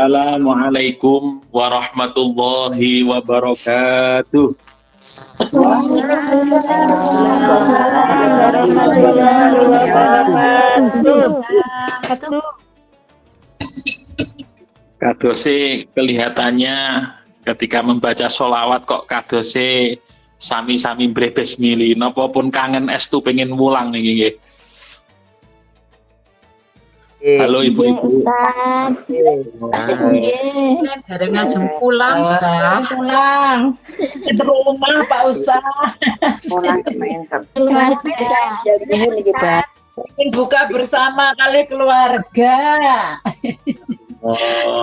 Assalamualaikum warahmatullahi wabarakatuh. Waalaikumsalam warahmatullahi wabarakatuh. Kadose kelihatannya ketika membaca sholawat kok kadose sami-sami brebes mili. Napa pun kangen estu pengen mulang nih nggih. Halo ibu-ibu. Ustaz. Dari ngajeng pulang, Pulang. Ke rumah Pak Ustaz. Pulang keluar biasa. Ingin buka bersama kali keluarga. Oh,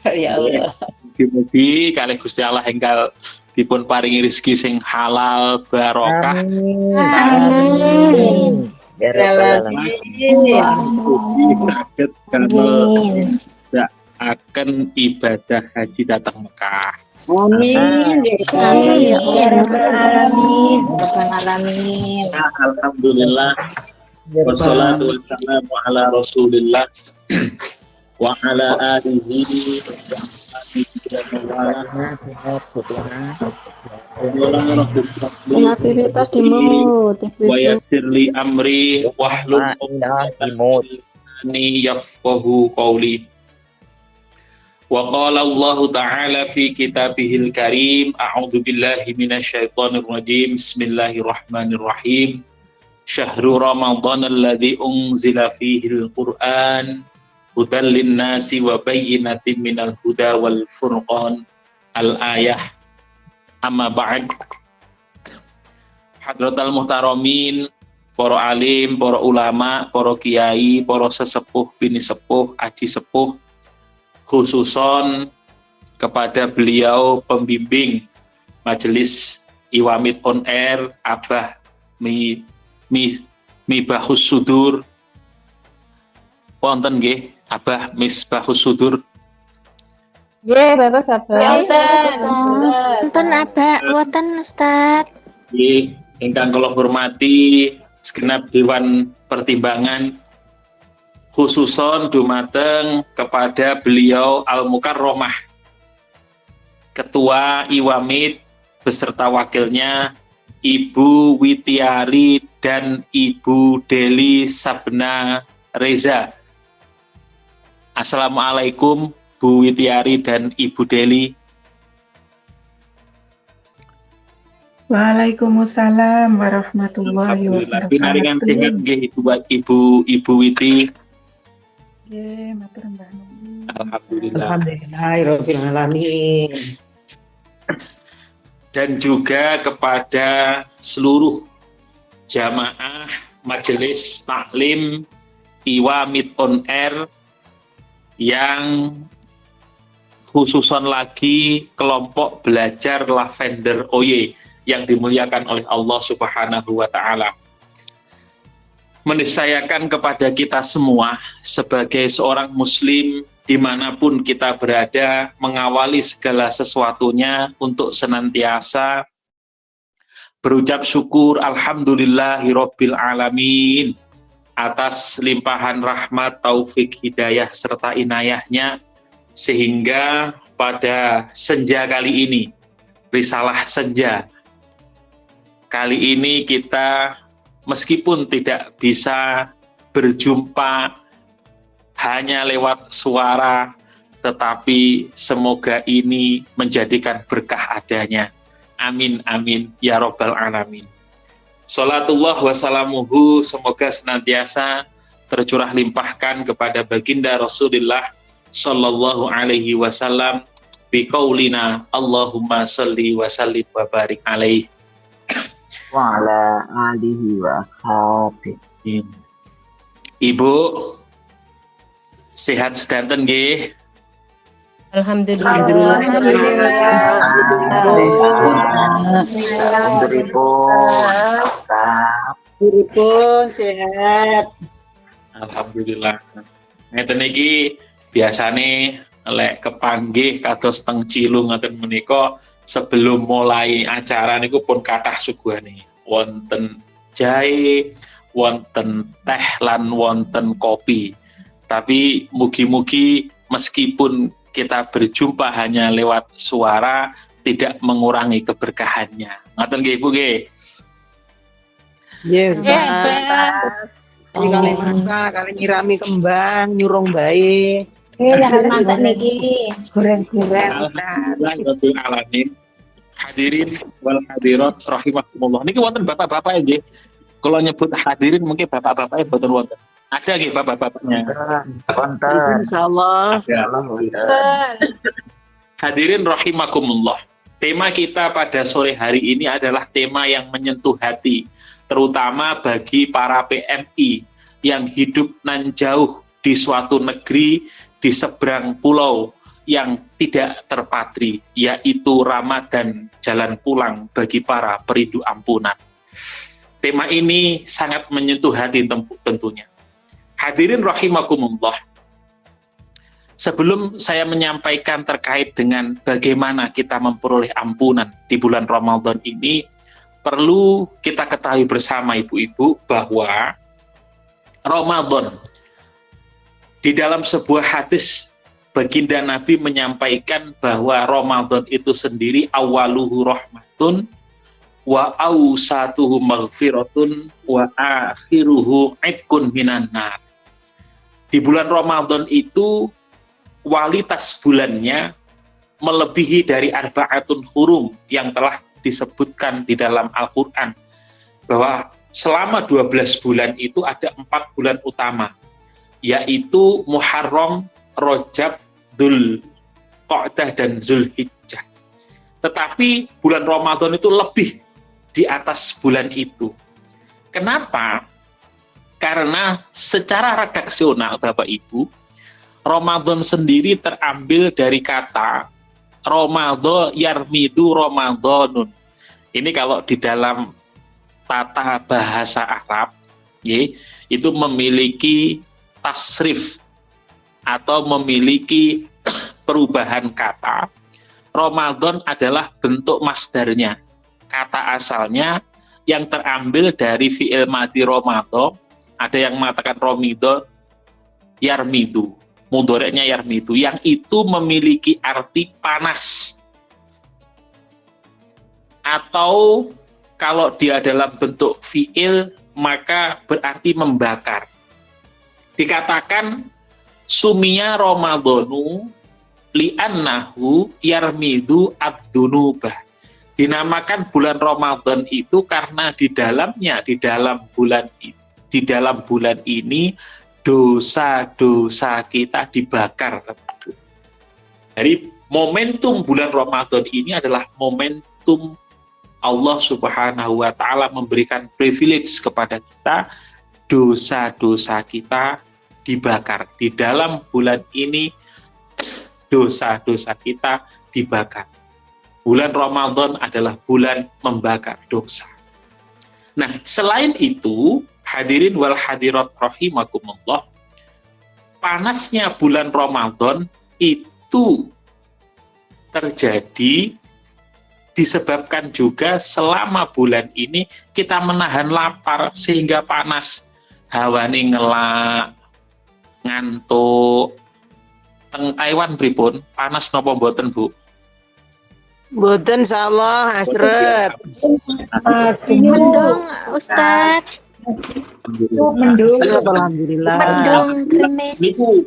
Ya Allah. mugi-mugi kalih Gusti Allah enggal dipun paringi rezeki sing halal barokah. Amin. Mugi saged damel akan ibadah haji datang Mekah. Amin. Amin ya rabbal alamin. Alhamdulillah. Wassalatu wassalamu ala Rasulillah wa ala alihi wa Aktivitas dimut. wa yassirli amri wahlul 'uqdatam yafqahu qawli. Wa qala Allah ta'ala fi kitabihil karim, a'udzu billahi minasyaitonir rajim, bismillahirrahmanirrahim. Syahrul Ramadan alladzi unzila fihil Qur'an hudan linnasi wa bayyinatin minal huda wal furqan. Al-ayah. Amma ba'd. Hadratal muhtaramin, para alim, para ulama, para kiai, para sesepuh, bini sepuh, aji sepuh, khususon kepada beliau pembimbing Majelis Iwamid on Air, Abah Mibahus Sudur. Wonten nggih, Abah Misbahus Sudur. Nggih, leres Abah. Wonten Abah, wonten Ustaz. Nggih, ingkang kula hormati segenap Dewan Pertimbangan, khususon dumateng kepada beliau Al-Mukarromah, Ketua Iwamid beserta wakilnya Ibu Witiari dan Ibu Deli Sabna Reza. Assalamualaikum Bu Witiari dan Ibu Deli. Waalaikumsalam warahmatullahi Alhamdulillah. Pinaringan sehat nggih Ibu Witi. Nggih, matur nuwun. Alhamdulillah. Alhamdulillahirabbil alamin. Dan juga kepada seluruh jamaah Majelis Taklim Iwamid on Air yang khususon lagi kelompok belajar Lavender Oye yang dimuliakan oleh Allah Subhanahu wa Ta'ala. Meniscayakan kepada kita semua sebagai seorang muslim dimanapun kita berada, mengawali segala sesuatunya untuk senantiasa berucap syukur alhamdulillahirabbil alamin atas limpahan rahmat, taufik, hidayah serta inayahnya, sehingga pada senja kali ini, risalah senja kali ini, kita meskipun tidak bisa berjumpa hanya lewat suara, tetapi semoga ini menjadikan berkah adanya. Amin, amin, ya robbal alamin. Salatullah wassalamuhu, semoga senantiasa tercurah limpahkan kepada baginda Rasulullah sallallahu alaihi wasallam biqaulina Allahumma salli wa sallim wa barik alaihi wa ala alihi wa ashabihi. Ibu sehat sedanten nggih? Alhamdulillah. Pripun sehat. Alhamdulillah. Ngeten iki biasane lek kepanggih kados teng Cilung ngoten menika sebelum mulai acara niku pun kathah suguhane. Wonten jahe, wonten teh lan wonten kopi. Tapi mugi-mugi meskipun kita berjumpa hanya lewat suara, tidak mengurangi keberkahannya. Ngoten nggih Bu nggih. Yes, Ustaz. Ini kali masak, kali nyirami kembang, nyurung bayi. Jangan masak niki. Goreng-goreng. Alhamdulillahirabbil alamin. Hadirin wal hadirat rahimakumullah. Niki wonten bapak-bapak nggih. Kalau nyebut hadirin mungkin bapak-bapaknya mboten wonten. Ada nggih bapak-bapaknya? Konten. Insyaallah. Alhamdulillah. Hadirin rahimakumullah. Tema kita pada sore hari ini adalah tema yang menyentuh hati, terutama bagi para PMI yang hidup nan jauh di suatu negeri di seberang pulau yang tidak terpatri, yaitu Ramadan jalan pulang bagi para perindu ampunan. Tema ini sangat menyentuh hati tentunya. Hadirin rahimakumullah. Sebelum saya menyampaikan terkait dengan bagaimana kita memperoleh ampunan di bulan Ramadan ini, perlu kita ketahui bersama ibu-ibu bahwa Ramadan, di dalam sebuah hadis baginda Nabi menyampaikan bahwa Ramadan itu sendiri awaluhu rahmatun wa awsatuhu maghfiratun wa akhiruhu itqun minan nar. Di bulan Ramadan itu kualitas bulannya melebihi dari arba'atun hurum yang telah disebutkan di dalam Al-Quran, bahwa selama 12 bulan itu ada 4 bulan utama, yaitu Muharram, Rajab, Dzul Qa'dah, dan Zulhijjah. Tetapi bulan Ramadan itu lebih di atas bulan itu. Kenapa? Karena secara redaksional Bapak Ibu, Ramadan sendiri terambil dari kata Ramadhan yarmidu Ramadanun. Ini kalau di dalam tata bahasa Arab, itu memiliki tasrif atau memiliki perubahan kata. Ramadan adalah bentuk masdarnya, kata asalnya yang terambil dari fi'il madhi Ramadan. Ada yang mengatakan Ramido yarmidu, mudhoreknya yarmidu, yang itu memiliki arti panas. Atau kalau dia dalam bentuk fi'il, maka berarti membakar. Dikatakan sumia Ramadhanu li'annahu yarmidu ad-dunubah. Dinamakan bulan Ramadan itu karena di dalam bulan ini dosa-dosa kita dibakar. Jadi momentum bulan Ramadan ini adalah momentum Allah Subhanahu wa Ta'ala memberikan privilege kepada kita, dosa-dosa kita dibakar. Di dalam bulan ini dosa-dosa kita dibakar. Bulan Ramadan adalah bulan membakar dosa. Nah, selain itu, hadirin wal hadirat rahimakumullah, panasnya bulan Ramadan itu terjadi disebabkan juga selama bulan ini kita menahan lapar sehingga panas, hawane ngelak, ngantuk. Teng Taiwan pripun, panas napa mboten Bu? Mboten insyaallah asrep. Mendung, Ustaz. Mendung. Alhamdulillah. Mendung, krimis.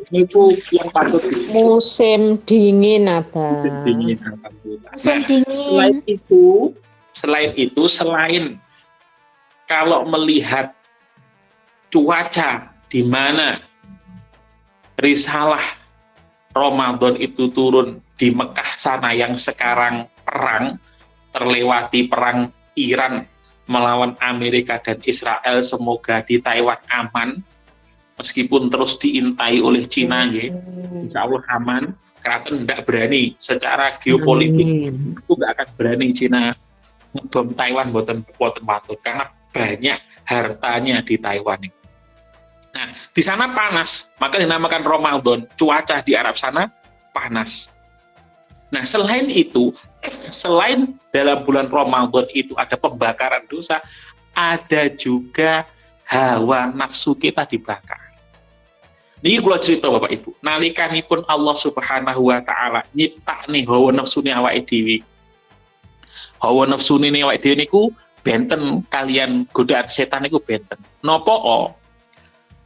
Niku yang patut Musim dingin, Abang. dingin, alhamdulillah. Musim Nah, dingin. selain kalau melihat cuaca di mana risalah Ramadan itu turun di Mekah sana yang sekarang perang, terlewati perang Iran melawan Amerika dan Israel, semoga di Taiwan aman, meskipun terus diintai oleh Cina, insya Allah aman, karena tidak berani secara geopolitik, itu nggak akan berani Cina ngebom Taiwan boten patut, karena banyak hartanya di Taiwan ini. Nah, di sana panas, maka dinamakan Ramadan. Cuaca di Arab sana panas. Nah, selain itu, selain dalam bulan Ramadan itu ada pembakaran dosa, ada juga hawa nafsu kita dibakar. Niki kula cerita Bapak Ibu, nalikanipun Allah Subhanahu wa taala nyiptakne hawa nafsune awake dhewe. Hawa nafsune awake dhewe niku benten kalian godaan setan niku benten. Napa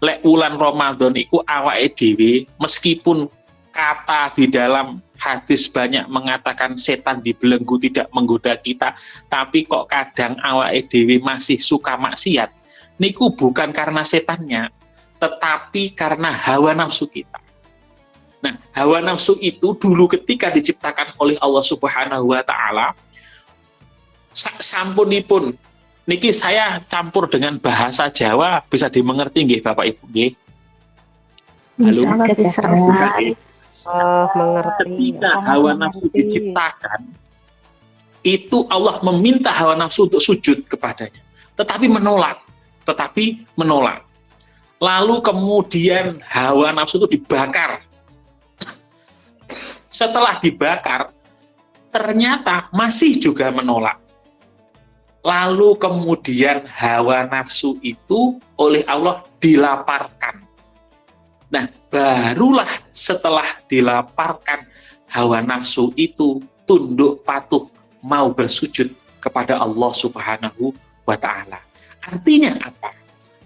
lek wulan Ramadan iku awake dhewe meskipun kata di dalam hadis banyak mengatakan setan dibelenggu tidak menggoda kita, tapi kok kadang awake dhewe masih suka maksiat. Niku bukan karena setannya, tetapi karena hawa nafsu kita. Nah, hawa nafsu itu dulu ketika diciptakan oleh Allah Subhanahu wa taala, sampunipun niki saya campur dengan bahasa Jawa, bisa dimengerti nggih Bapak Ibu nggih? Halo. Mengerti. Ketika hawa nafsu diciptakan, itu Allah meminta hawa nafsu untuk sujud kepadanya, tetapi menolak. Lalu kemudian hawa nafsu itu dibakar. Setelah dibakar, ternyata masih juga menolak. Lalu kemudian hawa nafsu itu oleh Allah dilaparkan. Nah, barulah setelah dilaparkan hawa nafsu itu tunduk patuh mau bersujud kepada Allah Subhanahu wa taala. Artinya apa?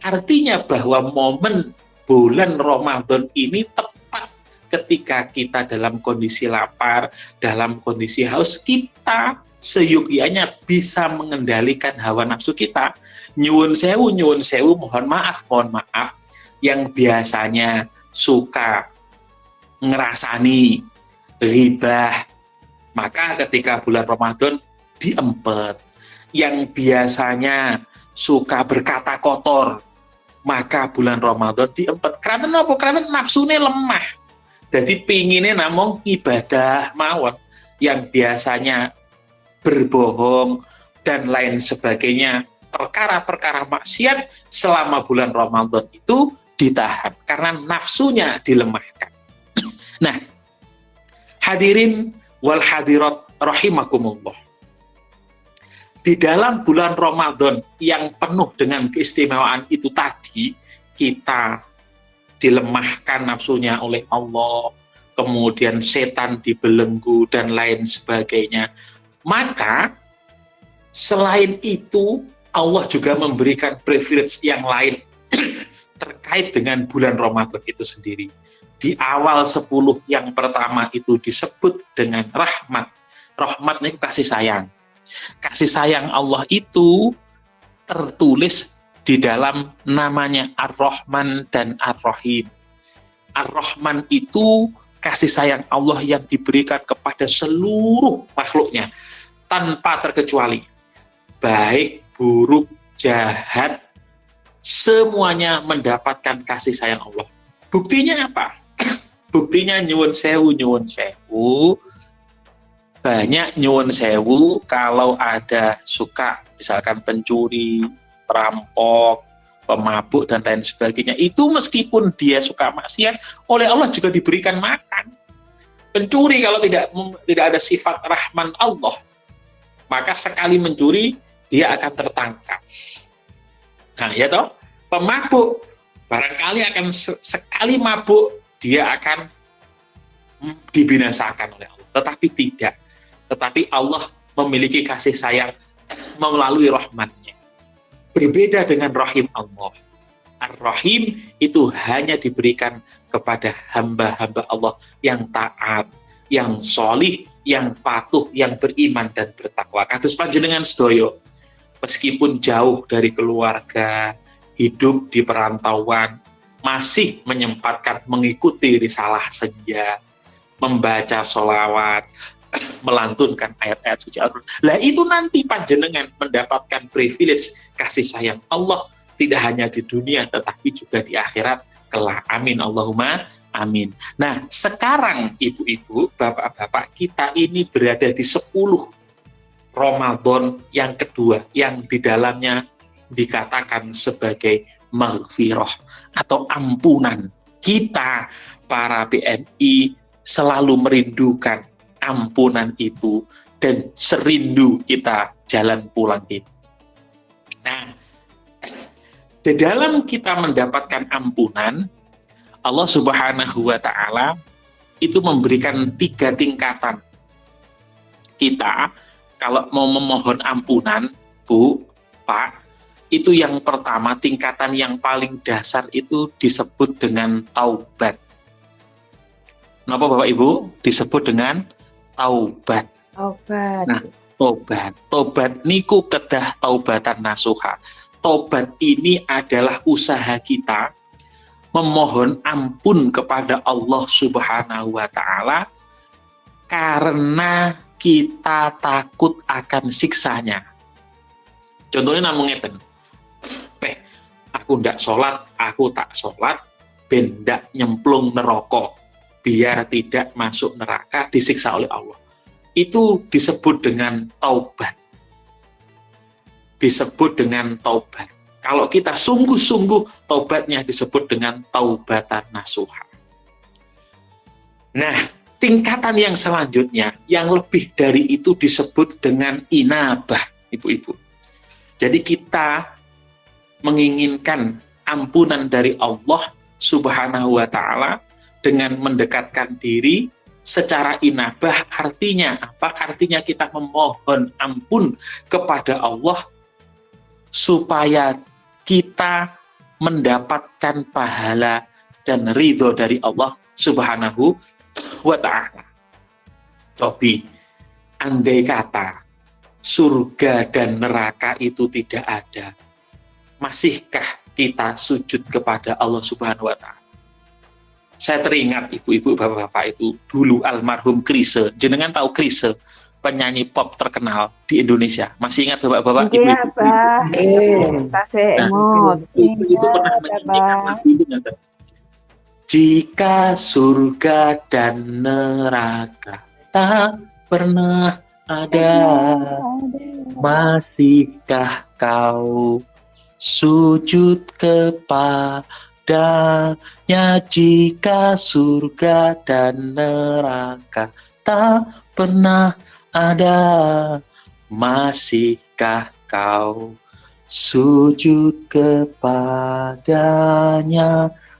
Artinya bahwa momen bulan Ramadan ini tepat ketika kita dalam kondisi lapar, dalam kondisi haus, kita seyogyanya bisa mengendalikan hawa nafsu kita. Nyuwun sewu, mohon maaf, yang biasanya suka ngerasani ghibah, maka ketika bulan Ramadan diempet. Yang biasanya suka berkata kotor, maka bulan Ramadan diempet. Karena apa? Karena nafsunya lemah. Jadi pinginnya namung ibadah mawon. Yang biasanya berbohong dan lain sebagainya, perkara-perkara maksiat selama bulan Ramadan itu ditahan karena nafsunya dilemahkan. Nah, hadirin wal hadirat rahimakumullah. Di dalam bulan Ramadan yang penuh dengan keistimewaan itu tadi, kita dilemahkan nafsunya oleh Allah, kemudian setan dibelenggu dan lain sebagainya. Maka selain itu Allah juga memberikan privilege yang lain terkait dengan bulan Ramadan itu sendiri. Di awal 10 yang pertama itu disebut dengan rahmat. Rahmat itu kasih sayang. Kasih sayang Allah itu tertulis di dalam namanya Ar-Rahman dan Ar-Rahim. Ar-Rahman itu kasih sayang Allah yang diberikan kepada seluruh makhluknya tanpa terkecuali. Baik, buruk, jahat, semuanya mendapatkan kasih sayang Allah. Buktinya apa? Buktinya nyuwun sewu. Banyak nyuwun sewu kalau ada suka misalkan pencuri, perampok, pemabuk dan lain sebagainya, itu meskipun dia suka maksiat, oleh Allah juga diberikan makan. Pencuri kalau tidak ada sifat rahman Allah, maka sekali mencuri dia akan tertangkap. Nah, ya toh, pemabuk barangkali akan sekali mabuk dia akan dibinasakan oleh Allah. Tetapi tidak. Tetapi Allah memiliki kasih sayang melalui rahmatnya. Berbeda dengan rahim Allah. Ar-Rahim itu hanya diberikan kepada hamba-hamba Allah yang taat, yang solih, yang patuh, yang beriman dan bertakwa. Kados panjenengan sedoyo, meskipun jauh dari keluarga, hidup di perantauan, masih menyempatkan mengikuti risalah senja, membaca sholawat, melantunkan ayat-ayat suci Al-Quran. Lah itu nanti panjenengan mendapatkan privilege kasih sayang Allah, tidak hanya di dunia tetapi juga di akhirat kelak. Amin Allahumma amin. Nah, sekarang ibu-ibu, bapak-bapak, kita ini berada di 10 Ramadan yang kedua, yang di dalamnya dikatakan sebagai maghfirah atau ampunan. Kita para PMI selalu merindukan ampunan itu dan serindu kita jalan pulang itu. Nah, di dalam kita mendapatkan ampunan, Allah Subhanahu wa Ta'ala itu memberikan 3 tingkatan. Kita kalau mau memohon ampunan, Bu, Pak, itu yang pertama, tingkatan yang paling dasar itu disebut dengan taubat. Kenapa Bapak Ibu disebut dengan taubat? Obat. Nah, tobat niku kedah taubatan nasuha. Tobat ini adalah usaha kita memohon ampun kepada Allah Subhanahu wa Ta'ala karena kita takut akan siksanya. Contohnya namun ngeten, aku ndak sholat, aku tak sholat, ben ndak nyemplung neraka, biar tidak masuk neraka disiksa oleh Allah. Itu disebut dengan taubat. Disebut dengan taubat. Kalau kita sungguh-sungguh, taubatnya disebut dengan taubatan nasuha. Nah, tingkatan yang selanjutnya, yang lebih dari itu disebut dengan inabah, ibu-ibu. Jadi kita menginginkan ampunan dari Allah Subhanahu wa Ta'ala dengan mendekatkan diri secara inabah. Artinya apa? Artinya kita memohon ampun kepada Allah supaya kita mendapatkan pahala dan ridho dari Allah Subhanahu wa Ta'ala. Cobi, andai kata surga dan neraka itu tidak ada, masihkah kita sujud kepada Allah Subhanahu wa Ta'ala? Saya teringat ibu-ibu, bapak-bapak itu dulu almarhum Chrisye. Jenengan tahu Chrisye, penyanyi pop terkenal di Indonesia. Masih ingat bapak-bapak, Iya, ibu-ibu? Pak. Tasik emot. Itu pernah menyanyikan lagu itu nggak? Jika surga dan neraka tak pernah ada, masihkah kau sujud kepadanya? Jika surga dan neraka tak pernah ada, masihkah kau sujud kepadanya?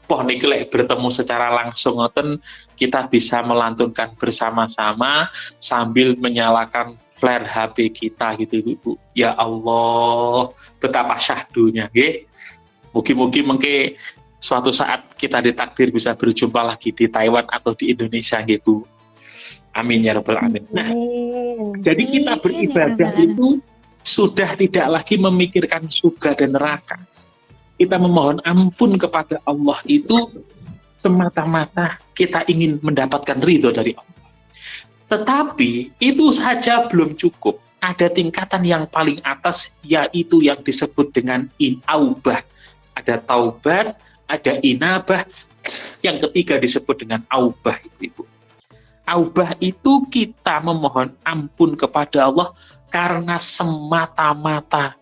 Poh niki lek bertemu secara langsung ngoten, kita bisa melantunkan bersama-sama sambil menyalakan flare HP kita gitu Ibu. Ya Allah, betapa syahdunya nggih. Mugi-mugi mengke suatu saat kita ditakdir bisa berjumpa lagi di Taiwan atau di Indonesia nggih Bu. Amin ya rabbal alamin. Nah, jadi kita beribadah itu sudah tidak lagi memikirkan surga dan neraka. Kita memohon ampun kepada Allah itu semata-mata kita ingin mendapatkan ridho dari Allah. Tetapi itu saja belum cukup. Ada tingkatan yang paling atas, yaitu yang disebut dengan inaubah. Ada taubat, ada inabah. Yang ketiga disebut dengan aubah, ibu-ibu. Aubah itu kita memohon ampun kepada Allah karena semata-mata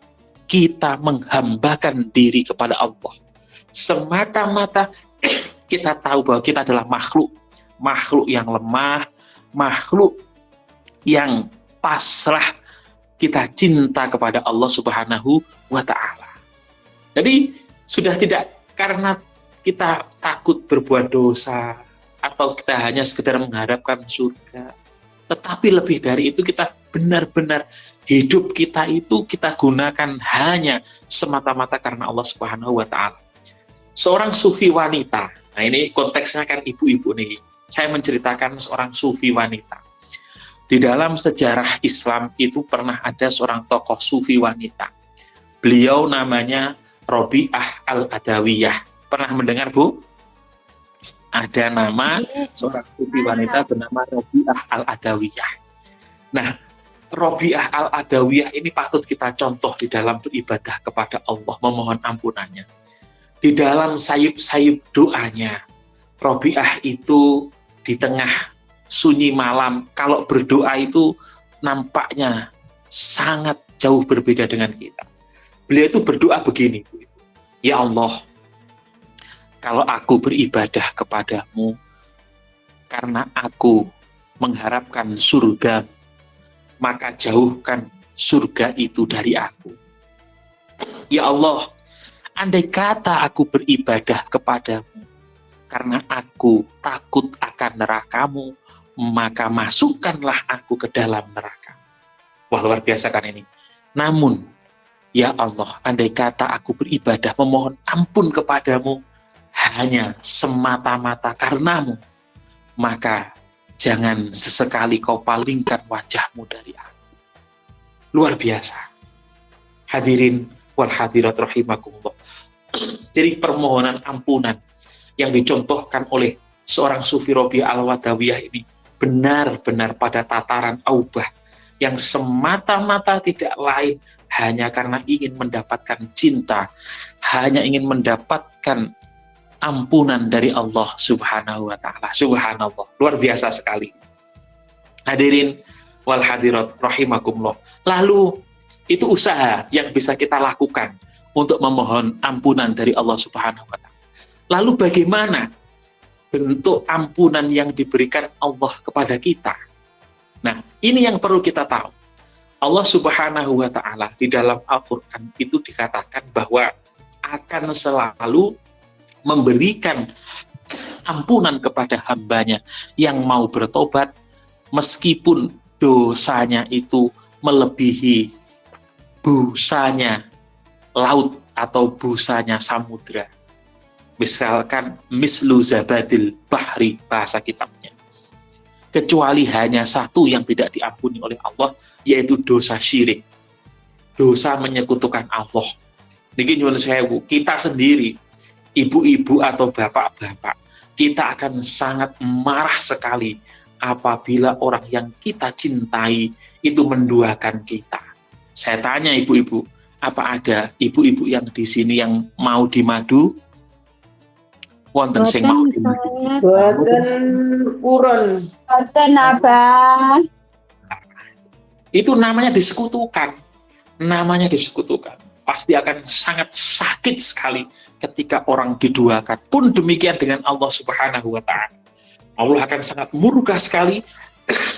kita menghambakan diri kepada Allah. Semata-mata kita tahu bahwa kita adalah makhluk yang lemah, makhluk yang pasrah. Kita cinta kepada Allah Subhanahu wa Ta'ala. Jadi sudah tidak karena kita takut berbuat dosa atau kita hanya sekedar mengharapkan surga, tetapi lebih dari itu kita benar-benar hidup kita itu kita gunakan hanya semata-mata karena Allah Subhanahu wa Ta'ala. Seorang sufi wanita, nah ini konteksnya kan ibu-ibu nih, saya menceritakan seorang sufi wanita. Di dalam sejarah Islam itu pernah ada seorang tokoh sufi wanita. Beliau namanya Robiah Al-Adawiyah. Pernah mendengar, Bu? Ada nama seorang sufi wanita bernama Robiah Al-Adawiyah. Nah, Robiah Al-Adawiyah ini patut kita contoh di dalam beribadah kepada Allah, memohon ampunannya. Di dalam sayup-sayup doanya, Robiah itu di tengah sunyi malam, kalau berdoa itu nampaknya sangat jauh berbeda dengan kita. Beliau itu berdoa begini, ya Allah, kalau aku beribadah kepadamu karena aku mengharapkan surga, maka jauhkan surga itu dari aku. Ya Allah, andai kata aku beribadah kepadamu karena aku takut akan nerakamu, maka masukkanlah aku ke dalam neraka. Wah, luar biasa kan ini. Namun, ya Allah, andai kata aku beribadah memohon ampun kepadamu hanya semata-mata karenamu, maka jangan sesekali kau palingkan wajahmu dari aku. Luar biasa. Hadirin wal hadirat rahimakumullah. Jadi permohonan ampunan yang dicontohkan oleh seorang Sufi Robiah Al-Wadawiyah ini benar-benar pada tataran aubah yang semata-mata tidak lain hanya karena ingin mendapatkan cinta, hanya ingin mendapatkan ampunan dari Allah Subhanahu wa Ta'ala. Subhanallah, luar biasa sekali. Hadirin wal hadirat rahimakumullah. Lalu itu usaha yang bisa kita lakukan untuk memohon ampunan dari Allah Subhanahu wa Ta'ala. Lalu bagaimana bentuk ampunan yang diberikan Allah kepada kita? Nah, ini yang perlu kita tahu. Allah Subhanahu wa Ta'ala di dalam Al-Quran itu dikatakan bahwa akan selalu memberikan ampunan kepada hambanya yang mau bertobat meskipun dosanya itu melebihi busanya laut atau busanya samudra. Misalkan mislu zabadil bahri, bahasa kitabnya. Kecuali hanya satu yang tidak diampuni oleh Allah, yaitu dosa syirik. Dosa menyekutukan Allah. Niki nyuwun sewu, kita sendiri, ibu-ibu atau bapak-bapak, kita akan sangat marah sekali apabila orang yang kita cintai itu menduakan kita. Saya tanya ibu-ibu, apa ada ibu-ibu yang di sini yang mau dimadu? Wonten sing mau dimadu. Boten urun. Boten Abah. Itu namanya disekutukan. Namanya disekutukan. Pasti akan sangat sakit sekali ketika orang diduakan. Pun demikian dengan Allah Subhanahu wa Ta'ala. Allah akan sangat murka sekali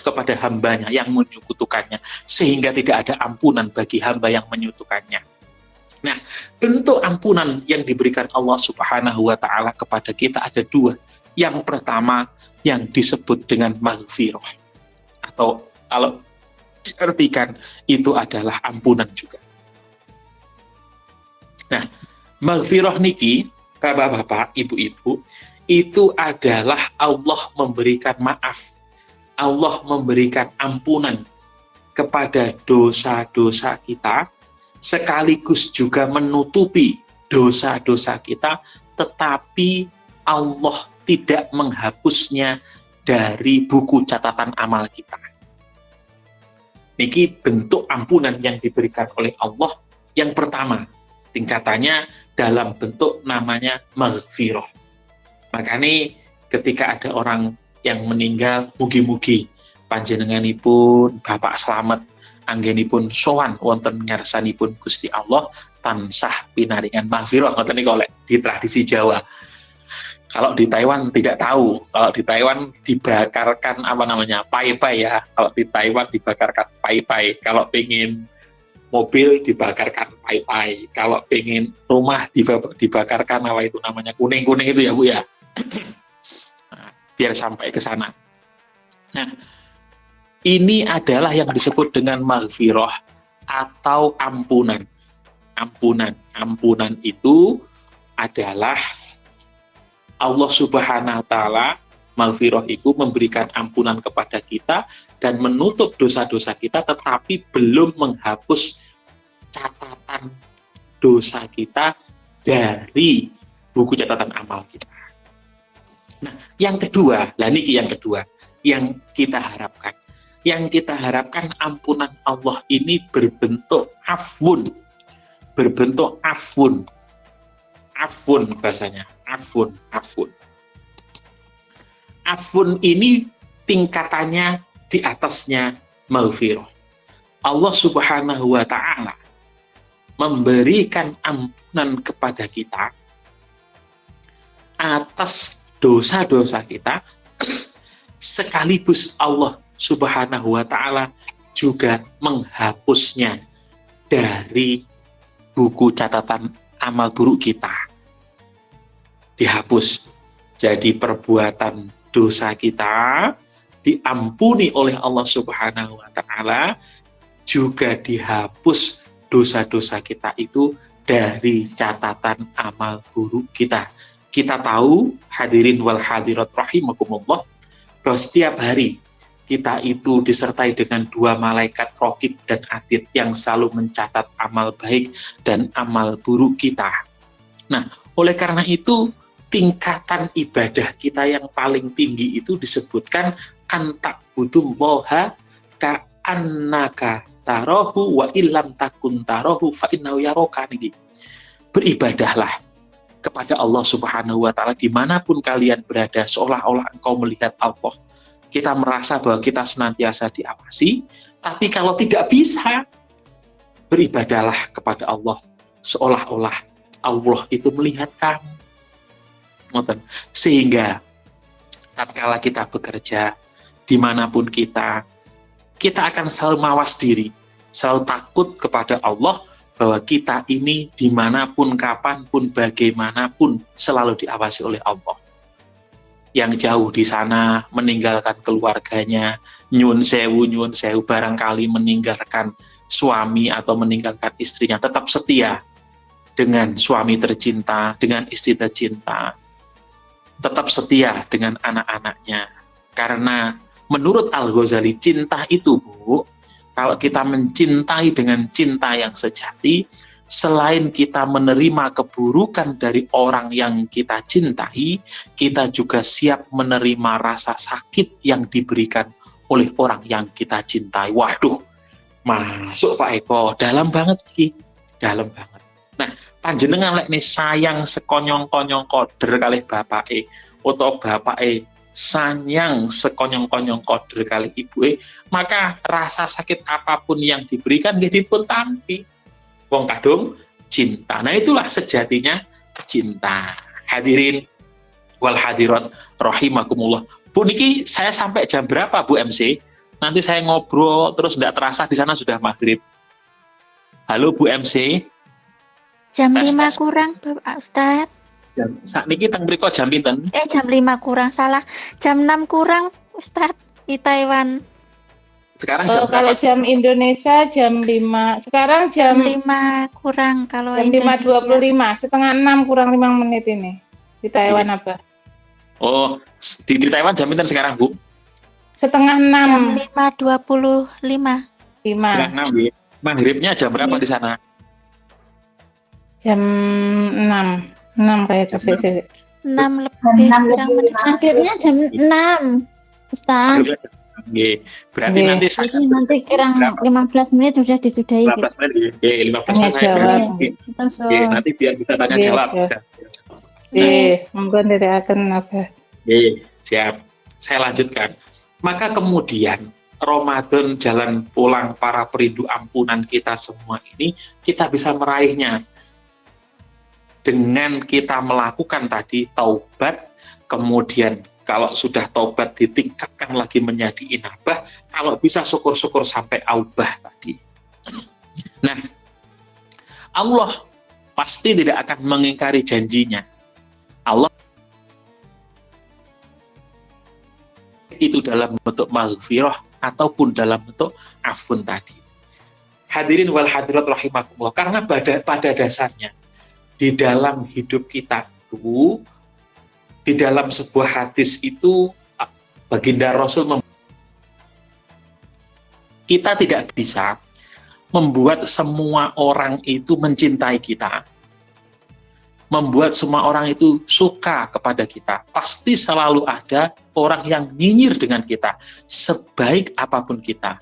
kepada hambanya yang menyekutukannya, sehingga tidak ada ampunan bagi hamba yang menyekutukannya. Nah, bentuk ampunan yang diberikan Allah Subhanahu wa Ta'ala kepada kita ada dua. Yang pertama yang disebut dengan maghfirah, atau kalau diartikan itu adalah ampunan juga. Nah, maghfirah niki, bapak-bapak, ibu-ibu, itu adalah Allah memberikan maaf, Allah memberikan ampunan kepada dosa-dosa kita, sekaligus juga menutupi dosa-dosa kita, tetapi Allah tidak menghapusnya dari buku catatan amal kita. Niki bentuk ampunan yang diberikan oleh Allah yang pertama, tingkatannya dalam bentuk namanya maghfirah. Makanya ketika ada orang yang meninggal, mugi-mugi panjenenganipun Bapak selamat, anggenipun sowan wonten ngarsanipun Gusti Allah tansah pinaringan maghfirah, ngoten niku oleh di tradisi Jawa. Kalau di Taiwan tidak tahu, kalau di Taiwan dibakarkan apa namanya, pai-pai ya. Kalau di Taiwan dibakarkan pai-pai. Kalau pengen mobil dibakarkan pai-pai. Kalau pengen rumah dibakarkan apa itu namanya, kuning-kuning itu ya Bu ya. Nah, biar sampai ke sana. Nah, ini adalah yang disebut dengan maghfirah atau ampunan. Ampunan itu adalah Allah Subhanahu wa Ta'ala, maghfirah itu memberikan ampunan kepada kita dan menutup dosa-dosa kita, tetapi belum menghapus catatan dosa kita dari buku catatan amal kita. Nah, yang kedua, yang kedua yang kita harapkan. Yang kita harapkan ampunan Allah ini berbentuk afun. Berbentuk afun. Afun bahasanya. Afun. Afun ini tingkatannya di atasnya maghfirah. Allah Subhanahu wa Ta'ala memberikan ampunan kepada kita atas dosa-dosa kita, sekaligus Allah Subhanahu wa Ta'ala juga menghapusnya dari buku catatan amal buruk kita. Dihapus Jadi perbuatan dosa kita diampuni oleh Allah Subhanahu wa taala, juga dihapus dosa-dosa kita itu dari catatan amal buruk kita. Kita tahu, hadirin wal hadirat rahimakumullah, bahwa setiap hari kita itu disertai dengan 2 malaikat raqib dan atid yang selalu mencatat amal baik dan amal buruk kita. Nah, oleh karena itu tingkatan ibadah kita yang paling tinggi itu disebutkan anta'budullaha ka'annaka tarahu wa illam takun tarahu fa innahu yaraka. Beribadahlah kepada Allah Subhanahu wa taala dimanapun kalian berada, seolah-olah engkau melihat Allah. Kita merasa bahwa kita senantiasa diawasi, tapi kalau tidak bisa, beribadahlah kepada Allah seolah-olah Allah itu melihat kamu. Sehingga tatkala kita bekerja dimanapun kita akan selalu mawas diri, selalu takut kepada Allah bahwa kita ini dimanapun, kapanpun, bagaimanapun selalu diawasi oleh Allah. Yang jauh di sana meninggalkan keluarganya, nyun sewu barangkali meninggalkan suami atau meninggalkan istrinya, tetap setia dengan suami tercinta, dengan istri tercinta, tetap setia dengan anak-anaknya. Karena menurut Al-Ghazali, cinta itu, Bu, kalau kita mencintai dengan cinta yang sejati, selain kita menerima keburukan dari orang yang kita cintai, kita juga siap menerima rasa sakit yang diberikan oleh orang yang kita cintai. Waduh, masuk Pak Eko, dalam banget Ki, dalam banget. Nah, panjenengan lek nih sayang sekonyong-konyong koder kalih bapake, atau bapake sayang sekonyong-konyong koder kali ibuke, maka rasa sakit apapun yang diberikan nggih dipun tampi. Wong kadung cinta. Nah, itulah sejatinya cinta. Hadirin wal hadirat rahimakumullah. Bu niki saya sampai jam berapa Bu MC? Nanti saya ngobrol terus tidak terasa di sana sudah maghrib. Halo Bu MC. Jam Tes, 5 tes. kurang, Bapak Ustadz. Saat niki teng mriko jam pinten? Jam 5 kurang, salah. Jam 6 kurang, Ustadz, di Taiwan. Sekarang jam Kalau berapa? jam Indonesia jam 5. Sekarang Jam jam 5 kurang kalau jam Indonesia. 5.25, setengah 6 kurang 5 menit ini. Di Taiwan apa? Oh, di Taiwan jam pinten sekarang, Bu? Setengah Jam 6. 5.25. 5. Setengah 6, ya. Maghribnya jam berapa Iya. di sana? Jam 6. 6 kayak terus. 6 lebih kurang menit. Akhirnya jam 6, Ustaz. Maghribnya jam 6, nggih. Berarti Nggih. nanti Jadi nanti kurang berapa? 15 menit sudah disudahi. 15 menit, nggih. 15 Tanya menit saya jawab. berhenti. Terus Nggih, nanti biar bisa tanya Nggih, jawab. ya. Bisa. Monggo ndherekaken apa? Nggih, siap. Saya lanjutkan. Maka kemudian Ramadan jalan pulang para perindu ampunan kita semua ini, kita bisa meraihnya dengan kita melakukan tadi taubat, kemudian kalau sudah taubat ditingkatkan lagi menjadi inabah, kalau bisa syukur-syukur sampai aubah tadi. Nah, Allah pasti tidak akan mengingkari janjinya. Allah itu dalam bentuk maghfirah ataupun dalam bentuk afun tadi. Hadirin wal hadirat rahimakumullah, karena pada dasarnya di dalam hidup kita itu, di dalam sebuah hadis itu, baginda Rasul kita tidak bisa membuat semua orang itu mencintai kita, membuat semua orang itu suka kepada kita. Pasti selalu ada orang yang nyinyir dengan kita, sebaik apapun kita.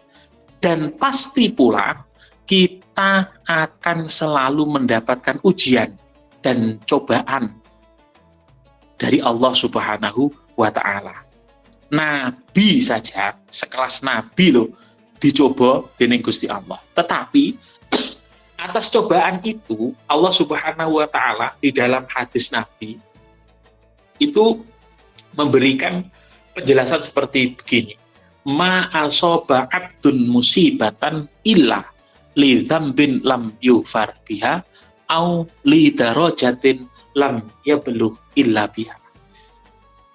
Dan pasti pula kita akan selalu mendapatkan ujian dan cobaan dari Allah Subhanahu wa ta'ala. Nabi saja, sekelas Nabi loh, dicoba dening Gusti Allah. Tetapi atas cobaan itu, Allah Subhanahu wa ta'ala di dalam hadis Nabi itu memberikan penjelasan seperti begini. Ma asoba abdun musibatan illa li dzambin lam yufar biha au li darajatin lam yablugh illa biha.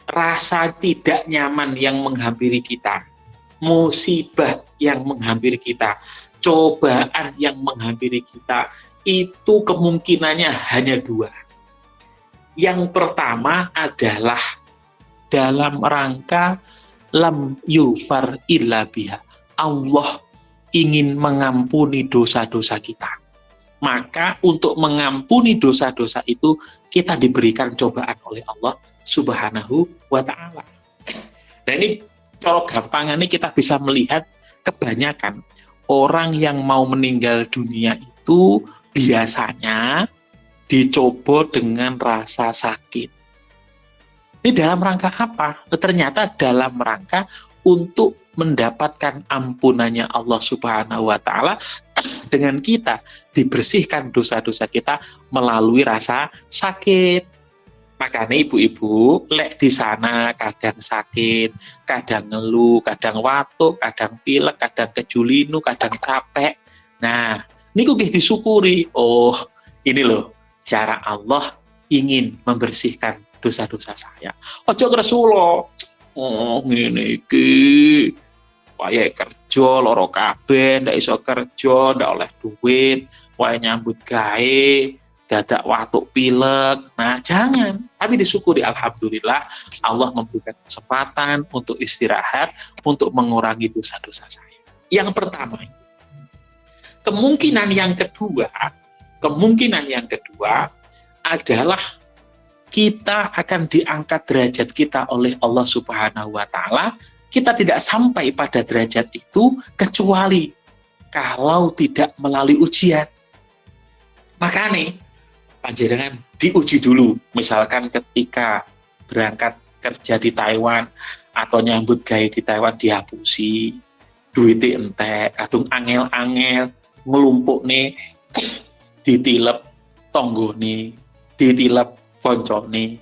rasa tidak nyaman yang menghampiri kita, musibah yang menghampiri kita, cobaan yang menghampiri kita, itu kemungkinannya hanya dua. Yang pertama adalah dalam rangka lam yufar illa biha. Allah ingin mengampuni dosa-dosa kita. Maka untuk mengampuni dosa-dosa itu kita diberikan cobaan oleh Allah Subhanahu wa ta'ala. Nah ini cara gampangannya kita bisa melihat kebanyakan orang yang mau meninggal dunia itu biasanya dicoba dengan rasa sakit. Ini dalam rangka apa? Ternyata dalam rangka untuk mendapatkan ampunannya Allah Subhanahu wa ta'ala dengan kita dibersihkan dosa-dosa kita melalui rasa sakit. Makanya ibu-ibu lek di sana kadang sakit, kadang ngeluh, kadang watuk, kadang pilek, kadang kejulinu, kadang capek. Nah, niku nggih disyukuri. Oh, ini loh cara Allah ingin membersihkan dosa-dosa saya. Ojo kresulo. Oh, ngene iki. Wae kerja loro kabeh, ndak iso kerja, ndak oleh duit, wae nyambut gawe, dadak watuk pilek. Nah, jangan. Tapi disyukuri, alhamdulillah Allah memberikan kesempatan untuk istirahat, untuk mengurangi dosa-dosa saya. Yang pertama. Kemungkinan yang kedua adalah kita akan diangkat derajat kita oleh Allah Subhanahu wa ta'ala. Kita tidak sampai pada derajat itu kecuali kalau tidak melalui ujian. Makanya panjenengan diuji dulu. Misalkan ketika berangkat kerja di Taiwan atau nyambut gawe di Taiwan dihapusi, duitnya entek, kadung angel-angel, ngelumpuk nih, ditilep tonggo nih, ditilep konco nih.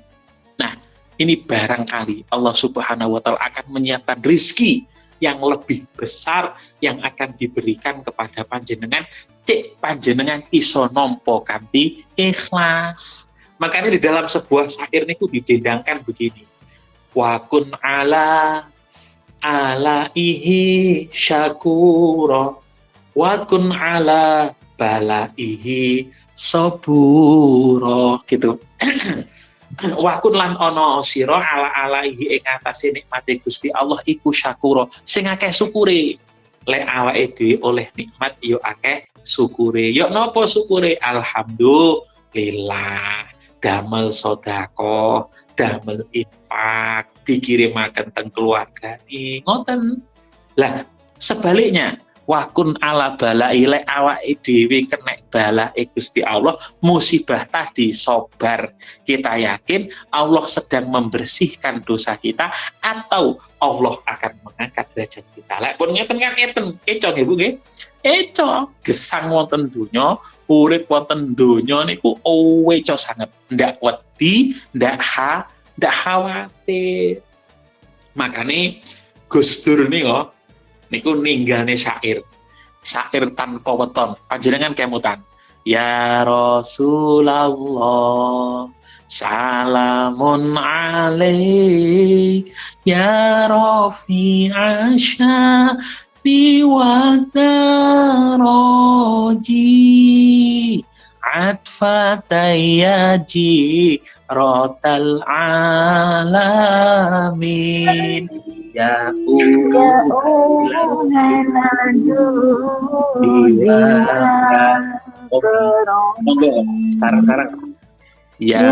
Nah, ini barangkali Allah Subhanahu wa ta'ala akan menyiapkan rizki yang lebih besar yang akan diberikan kepada panjenengan, cek panjenengan iso nompo kanthi ikhlas. Makanya di dalam sebuah syair niku didendangkan begini. Wa kun ala alaihi syakura wa kun ala balaihi sabura gitu. Wakun lan ono sira ala alaihi ing atase nikmate Gusti Allah iku syakura sing akeh syukure. Lek awake dhewe oleh nikmat yo akeh syukure. Yo napa syukure? Alhamdulillah. Damel sedekah, damel infak, dikirimaken teng keluargane. Ngoten. Lah sebaliknya wakun ala balai lek awake dhewe kena balai Gusti Allah, musibah tadi sobar. Kita yakin Allah sedang membersihkan dosa kita atau Allah akan mengangkat derajat kita. Lek pun ngeten kan ngeten, eco nggih Bu nggih. Eco gesang wonten donya, urip wonten donya niku eco sanget. Ndak wedi, ndak khawatir. Makane Gus Dur niku ninggalne syair tanpa weton, panjenengan kemutan. Ya Rasulullah salamun alaik ya rafi'a sya'bi wa daraji atfatayaji rotal alamin ya sekarang ya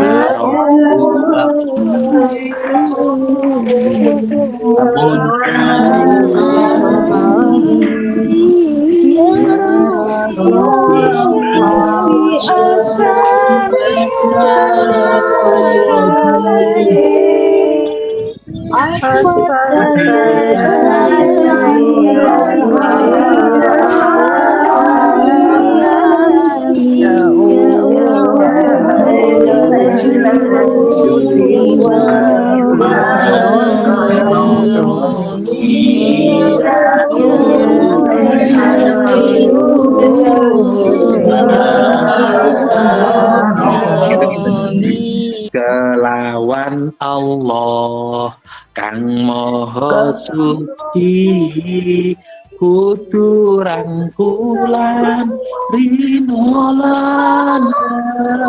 kelawan Allah kang maha suci kudu rangkulan rinolan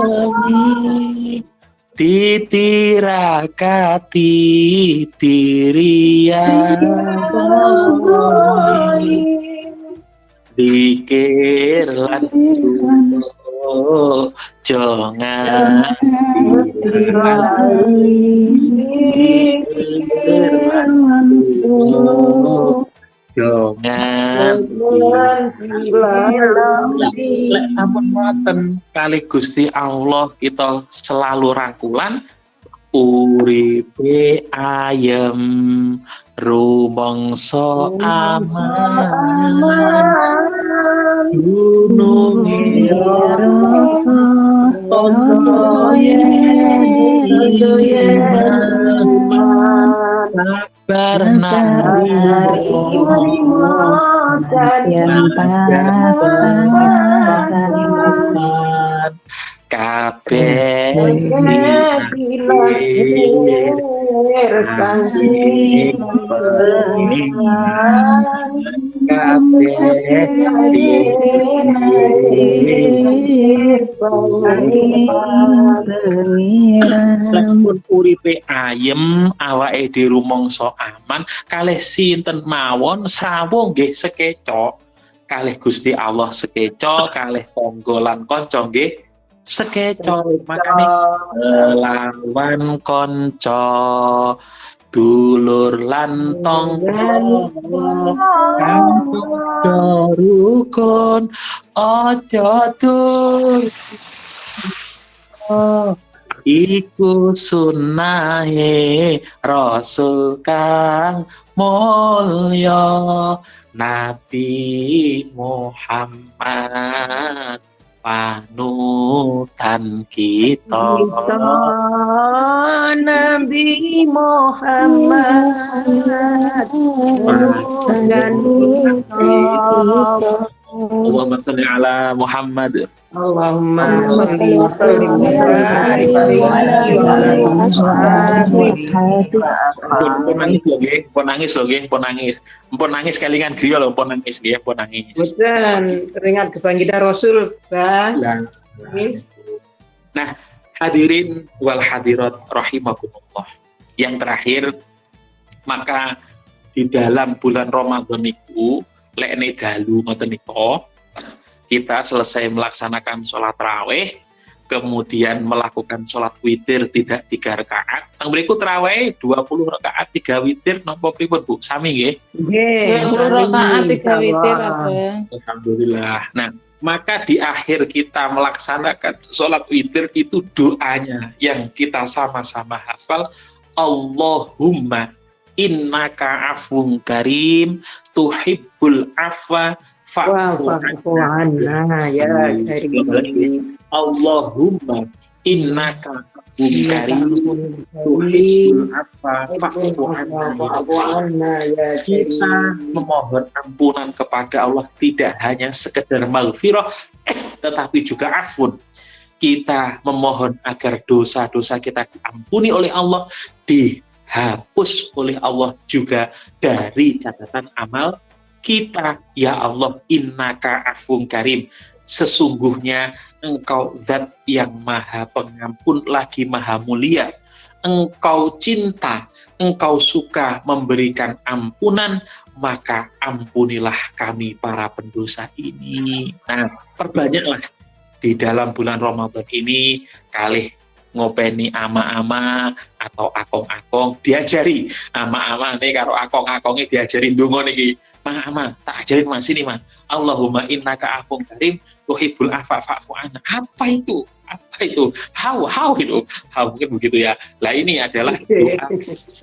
wengi titirakati tiriaboni dikir lan sulo jangan dikir lan sulo jangan lek ampun ngoten kali Gusti Allah kita selalu rangkulan uripe ayem rumangsa aman gununge rasa sabar kabeh lamun uripe ayem awake di rumangsa aman kalih sinten mawon srawung nggih sekeca kalih Gusti Allah sekeca kalih tangga lan kanca nggih sekeca makane lawan kanca dulur lan tangga kang rukun aja dur iku sunnahe rasul kang mulya Nabi Muhammad panutan kita Nabi Muhammad Allahumma sholli ala Muhammad. Allahumma sholli wa sallim pun nangis kelingan griya lho pun nangis nggih pun nangis. Boten teringat kebangkitan Rasul, Bang. Nah, hadirin wal hadirat rahimakumullah. Yang terakhir maka di dalam bulan Ramadan niku lekne dalu ngoten nika kita selesai melaksanakan sholat tarawih kemudian melakukan sholat witir tidak 3 rakaat teng mriku tarawih 20 rakaat 3 witir napa pripun Bu sami nggih 20 rakaat 3 witir Abang. Alhamdulillah. Nah maka di akhir kita melaksanakan sholat witir itu doanya yang kita sama-sama hafal Allahumma innaka afwun karim tuhibbul afwa fa'fu anna ya karim. Allahumma innaka afwun karim tuhibbul afwa fa'fu anna ya kita memohon ampunan kepada Allah tidak hanya sekedar maghfirah tetapi juga afun. Kita memohon agar dosa-dosa kita diampuni oleh Allah dihapus oleh Allah juga dari catatan amal kita. Ya Allah, innaka afun karim, sesungguhnya Engkau zat yang maha pengampun lagi maha mulia. Engkau cinta, Engkau suka memberikan ampunan, maka ampunilah kami para pendosa ini. Nah, perbanyaklah di dalam bulan Ramadan ini kalih ngopeni ama-ama atau akong-akong diajari ama-ama nih karo akong-akongnya diajari ndonga niki ama tak ajarin Mas ini Mas Allahumma innaka afun karim tuhibbul afwa fa'fu anna. Apa itu how itu mungkin begitu ya. Lah ini adalah doa.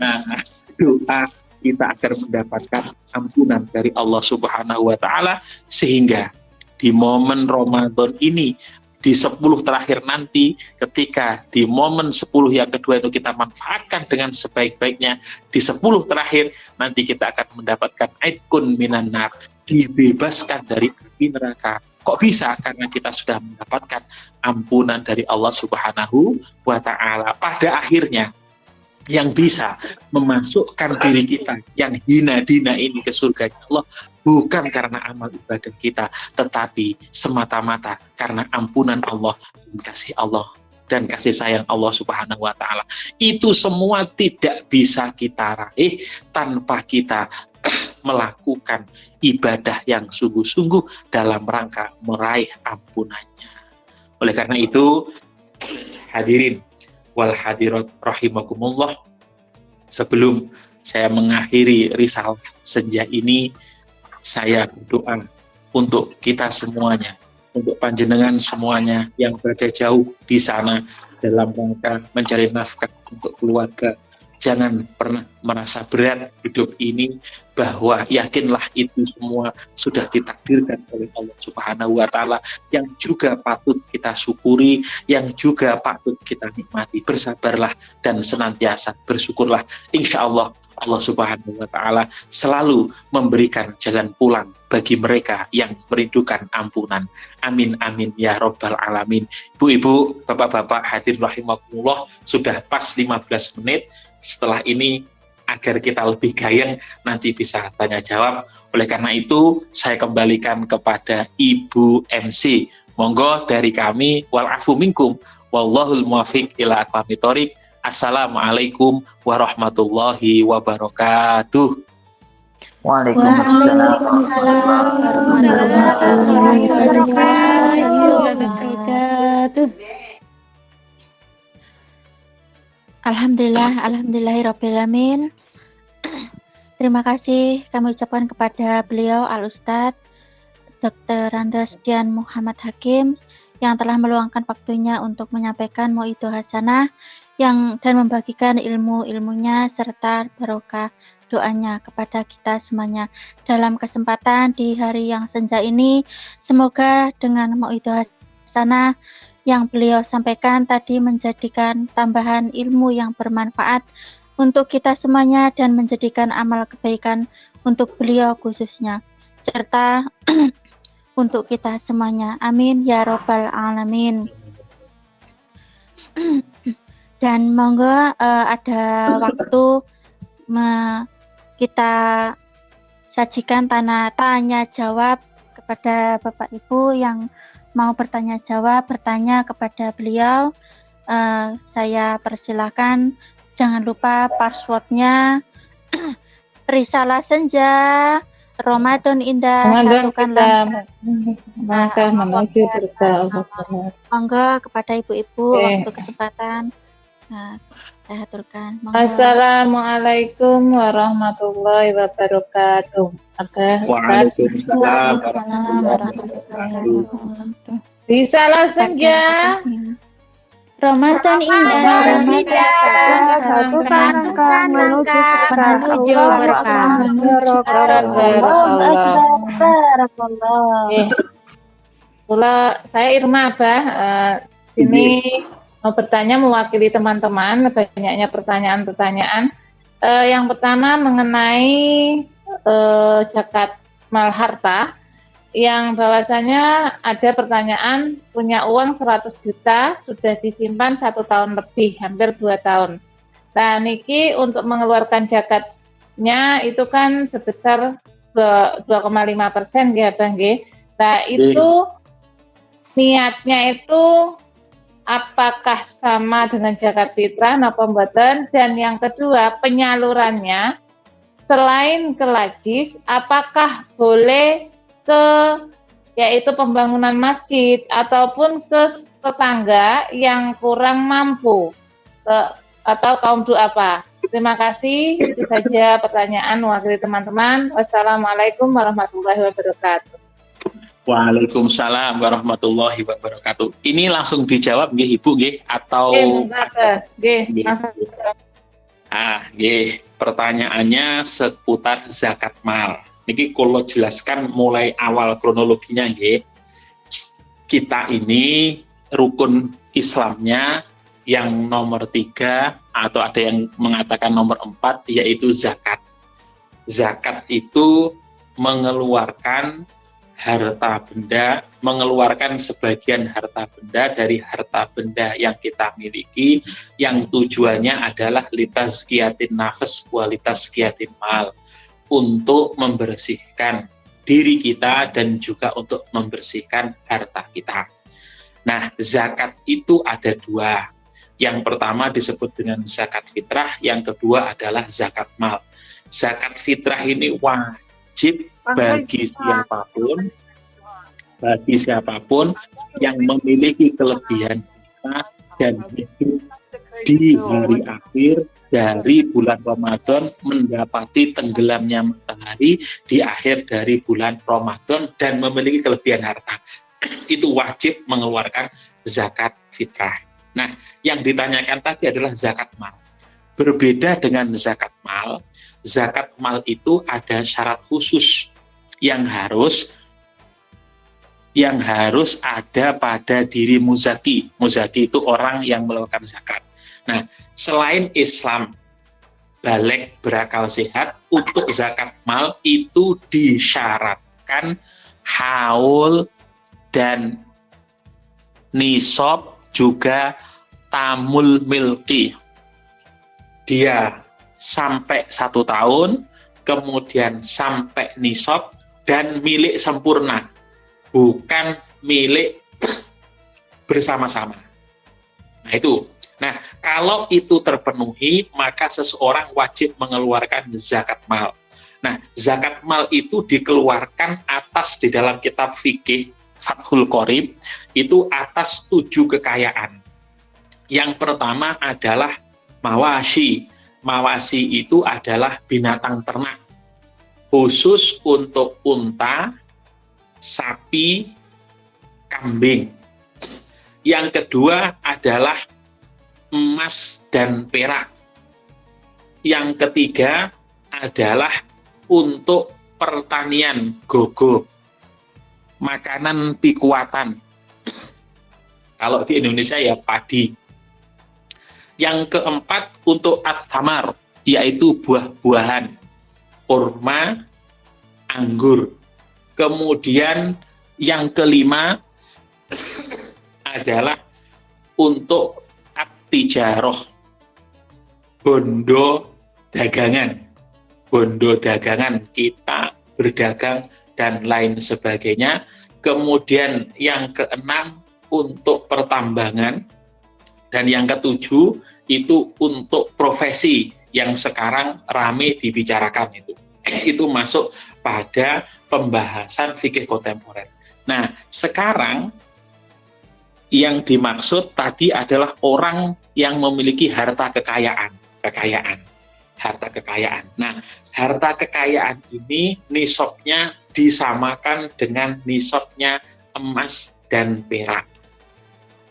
Nah, doa kita agar mendapatkan ampunan dari Allah Subhanahu wa taala sehingga di momen Ramadan ini di 10 terakhir nanti ketika di momen 10 yang kedua itu kita manfaatkan dengan sebaik-baiknya di 10 terakhir nanti kita akan mendapatkan aikun minan nar, dibebaskan dari api neraka. Kok bisa? Karena kita sudah mendapatkan ampunan dari Allah Subhanahu wa taala. Pada akhirnya yang bisa memasukkan diri kita yang hina-dina ini ke surga Allah bukan karena amal ibadah kita, tetapi semata-mata karena ampunan Allah dan kasih Allah dan kasih sayang Allah Subhanahu wa taala. Itu semua tidak bisa kita raih tanpa kita melakukan ibadah yang sungguh-sungguh dalam rangka meraih ampunannya. Oleh karena itu, hadirin wal hadirat rahimakumullah, sebelum saya mengakhiri risalah senja ini, saya berdoa untuk kita semuanya, untuk panjenengan semuanya yang berada jauh di sana dalam rangka mencari nafkah untuk keluarga. Jangan pernah merasa berat hidup ini, bahwa yakinlah itu semua sudah ditakdirkan oleh Allah Subhanahu wa taala, yang juga patut kita syukuri, yang juga patut kita nikmati. Bersabarlah dan senantiasa bersyukurlah. Insya Allah Allah Subhanahu wa taala selalu memberikan jalan pulang bagi mereka yang merindukan ampunan. Amin amin ya rabbal alamin. Ibu-ibu, bapak-bapak hadirin rahimakumullah, sudah pas 15 menit. Setelah ini agar kita lebih gayeng nanti bisa tanya jawab. Oleh karena itu saya kembalikan kepada Ibu MC. Monggo dari kami, wal afu minkum wallahul muwaffiq ila aqwamit thoriq. Assalamualaikum warahmatullahi wabarakatuh. Waalaikumsalam. warahmatullahi wabarakatuh. Alhamdulillahirrabbilalamin. Terima kasih kami ucapkan kepada beliau Al-Ustadz Dr. Randes Dian Muhammad Hakim yang telah meluangkan waktunya untuk menyampaikan Mau'idhah Hasanah dan membagikan ilmu-ilmunya serta barokah doanya kepada kita semuanya. Dalam kesempatan di hari yang senja ini, semoga dengan Mau'idhah Hasanah yang beliau sampaikan tadi menjadikan tambahan ilmu yang bermanfaat untuk kita semuanya dan menjadikan amal kebaikan untuk beliau khususnya serta untuk kita semuanya. Amin ya rabbal alamin. Dan monggo ada waktu kita sajikan tanya jawab kepada Bapak Ibu yang mau bertanya kepada beliau. Saya persilakan, jangan lupa passwordnya Risalah Senja Ramadan Indah. Satukanlah langkah menuju surga Allah. Monggo kepada ibu-ibu waktu kesempatan. Saya aturkan. Assalamualaikum warahmatullahi wabarakatuh. Waalaikumsalam warahmatullahi wabarakatuh. Risalah Senja Ramadan indah, Satukan menuju berkah. Saya Irma Abah, sini mau bertanya mewakili teman-teman, banyaknya pertanyaan-pertanyaan. Yang pertama mengenai zakat mal harta, yang bahwasanya ada pertanyaan punya uang 100 juta sudah disimpan 1 tahun lebih, hampir 2 tahun. Nah niki untuk mengeluarkan zakatnya itu kan sebesar 2,5% ya Bang G. Nah itu niatnya itu apakah sama dengan zakat fitrah napa mboten? Dan yang kedua, penyalurannya selain ke lajis, apakah boleh ke yaitu pembangunan masjid ataupun ke tetangga yang kurang mampu atau kaum du'afa? Terima kasih. Itu saja pertanyaan mewakili teman-teman. Wassalamualaikum warahmatullahi wabarakatuh. Waalaikumsalam warahmatullahi wabarakatuh. Ini langsung dijawab nggih Ibu nggih atau langsung. Pertanyaannya seputar zakat mal. Niki kalau jelaskan mulai awal kronologinya nggih. Kita ini rukun Islamnya yang nomor 3 atau ada yang mengatakan nomor 4 yaitu zakat. Zakat itu mengeluarkan harta benda, mengeluarkan sebagian harta benda dari harta benda yang kita miliki, yang tujuannya adalah litazkiyatin nafas kualitas mal, untuk membersihkan diri kita dan juga untuk membersihkan harta kita. Nah, zakat itu ada dua. Yang pertama disebut dengan zakat fitrah, yang kedua adalah zakat mal. Zakat fitrah ini wajib bagi siapapun yang memiliki kelebihan kita dan hidup di hari akhir dari bulan Ramadan, mendapati tenggelamnya matahari di akhir dari bulan Ramadan dan memiliki kelebihan harta. Itu wajib mengeluarkan zakat fitrah. Nah, yang ditanyakan tadi adalah zakat mal. Berbeda dengan zakat mal itu ada syarat khusus yang harus ada pada diri muzaki. Muzaki itu orang yang melakukan zakat. Nah, selain Islam balik berakal sehat, untuk zakat mal itu disyaratkan haul dan nisab juga tamul milki. Dia sampai 1 tahun, kemudian sampai nisab dan milik sempurna, bukan milik bersama-sama. Nah itu. Nah, kalau itu terpenuhi, maka seseorang wajib mengeluarkan zakat mal. Nah, zakat mal itu dikeluarkan atas di dalam kitab fikih Fathul Qorib, itu atas 7 kekayaan. Yang pertama adalah mawashi. Mawashi itu adalah binatang ternak, khusus untuk unta, sapi, kambing. Yang kedua adalah emas dan perak. Yang ketiga adalah untuk pertanian, gogo, makanan pikuatan. Kalau di Indonesia ya padi. Yang keempat untuk ats-tsamar, yaitu buah-buahan, kurma, anggur. Kemudian yang kelima adalah untuk at-tijaroh, bondo dagangan. Bondo dagangan, kita berdagang dan lain sebagainya. Kemudian yang keenam untuk pertambangan, dan yang ketujuh itu untuk profesi yang sekarang rame dibicarakan itu. Itu masuk pada pembahasan fikih kontemporer. Nah, sekarang yang dimaksud tadi adalah orang yang memiliki harta kekayaan. Harta kekayaan. Nah, harta kekayaan ini nisabnya disamakan dengan nisabnya emas dan perak.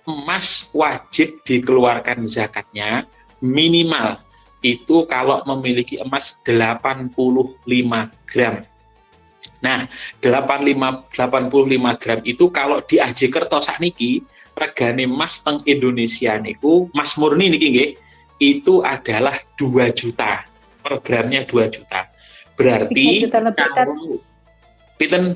Emas wajib dikeluarkan zakatnya minimal itu kalau memiliki emas 85 gram. Nah, 85 gram itu kalau di Aji Kerto sakniki regane emas teng Indonesia niku, emas murni niki nggih, itu adalah 2 juta. Per gramnya 2 juta. Berarti 3 juta lebih kan?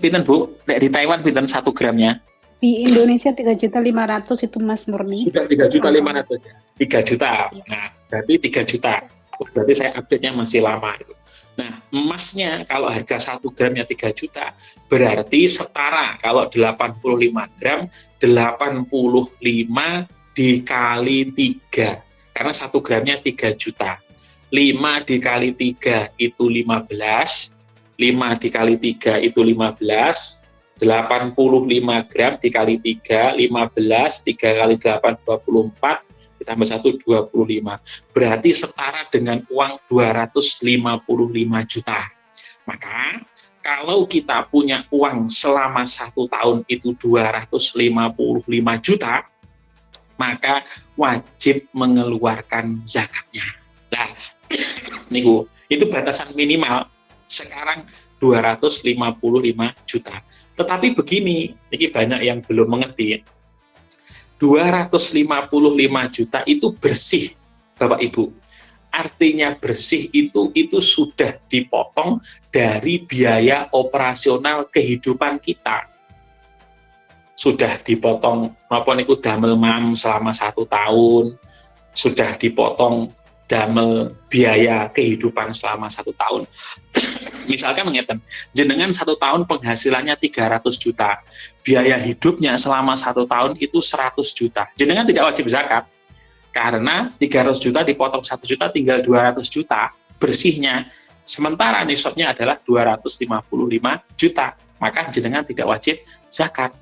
Pinten Bu? Nek di Taiwan pinten 1 gramnya? Di Indonesia 3.500.000 itu emas murni. Sudah 3.500.000 ya. 3 juta. Nah, berarti 3 juta. Berarti saya update-nya masih lama itu. Nah, emasnya kalau harga 1 gramnya 3 juta, berarti setara kalau 85 gram, 85 dikali 3. Karena 1 gramnya 3 juta. 5 dikali 3 itu 15. 5 dikali 3 itu 15. 85 gram dikali 3, 15, 3 kali 8, 24, ditambah 1, 25. Berarti setara dengan uang 255 juta. Maka, kalau kita punya uang selama 1 tahun itu 255 juta, maka wajib mengeluarkan zakatnya. Nah, niku, itu batasan minimal. Sekarang 255 juta. Tetapi begini, ini banyak yang belum mengerti. 255 juta itu bersih, Bapak Ibu. Artinya bersih itu sudah dipotong dari biaya operasional kehidupan kita. Sudah dipotong napa niku damel mam selama 1 tahun, sudah dipotong damel biaya kehidupan selama 1 tahun. Misalkan ngeten, jenengan 1 tahun penghasilannya 300 juta, biaya hidupnya selama 1 tahun itu 100 juta. Jenengan tidak wajib zakat, karena 300 juta dipotong 1 juta tinggal 200 juta bersihnya. Sementara nisabnya adalah 255 juta, maka jenengan tidak wajib zakat.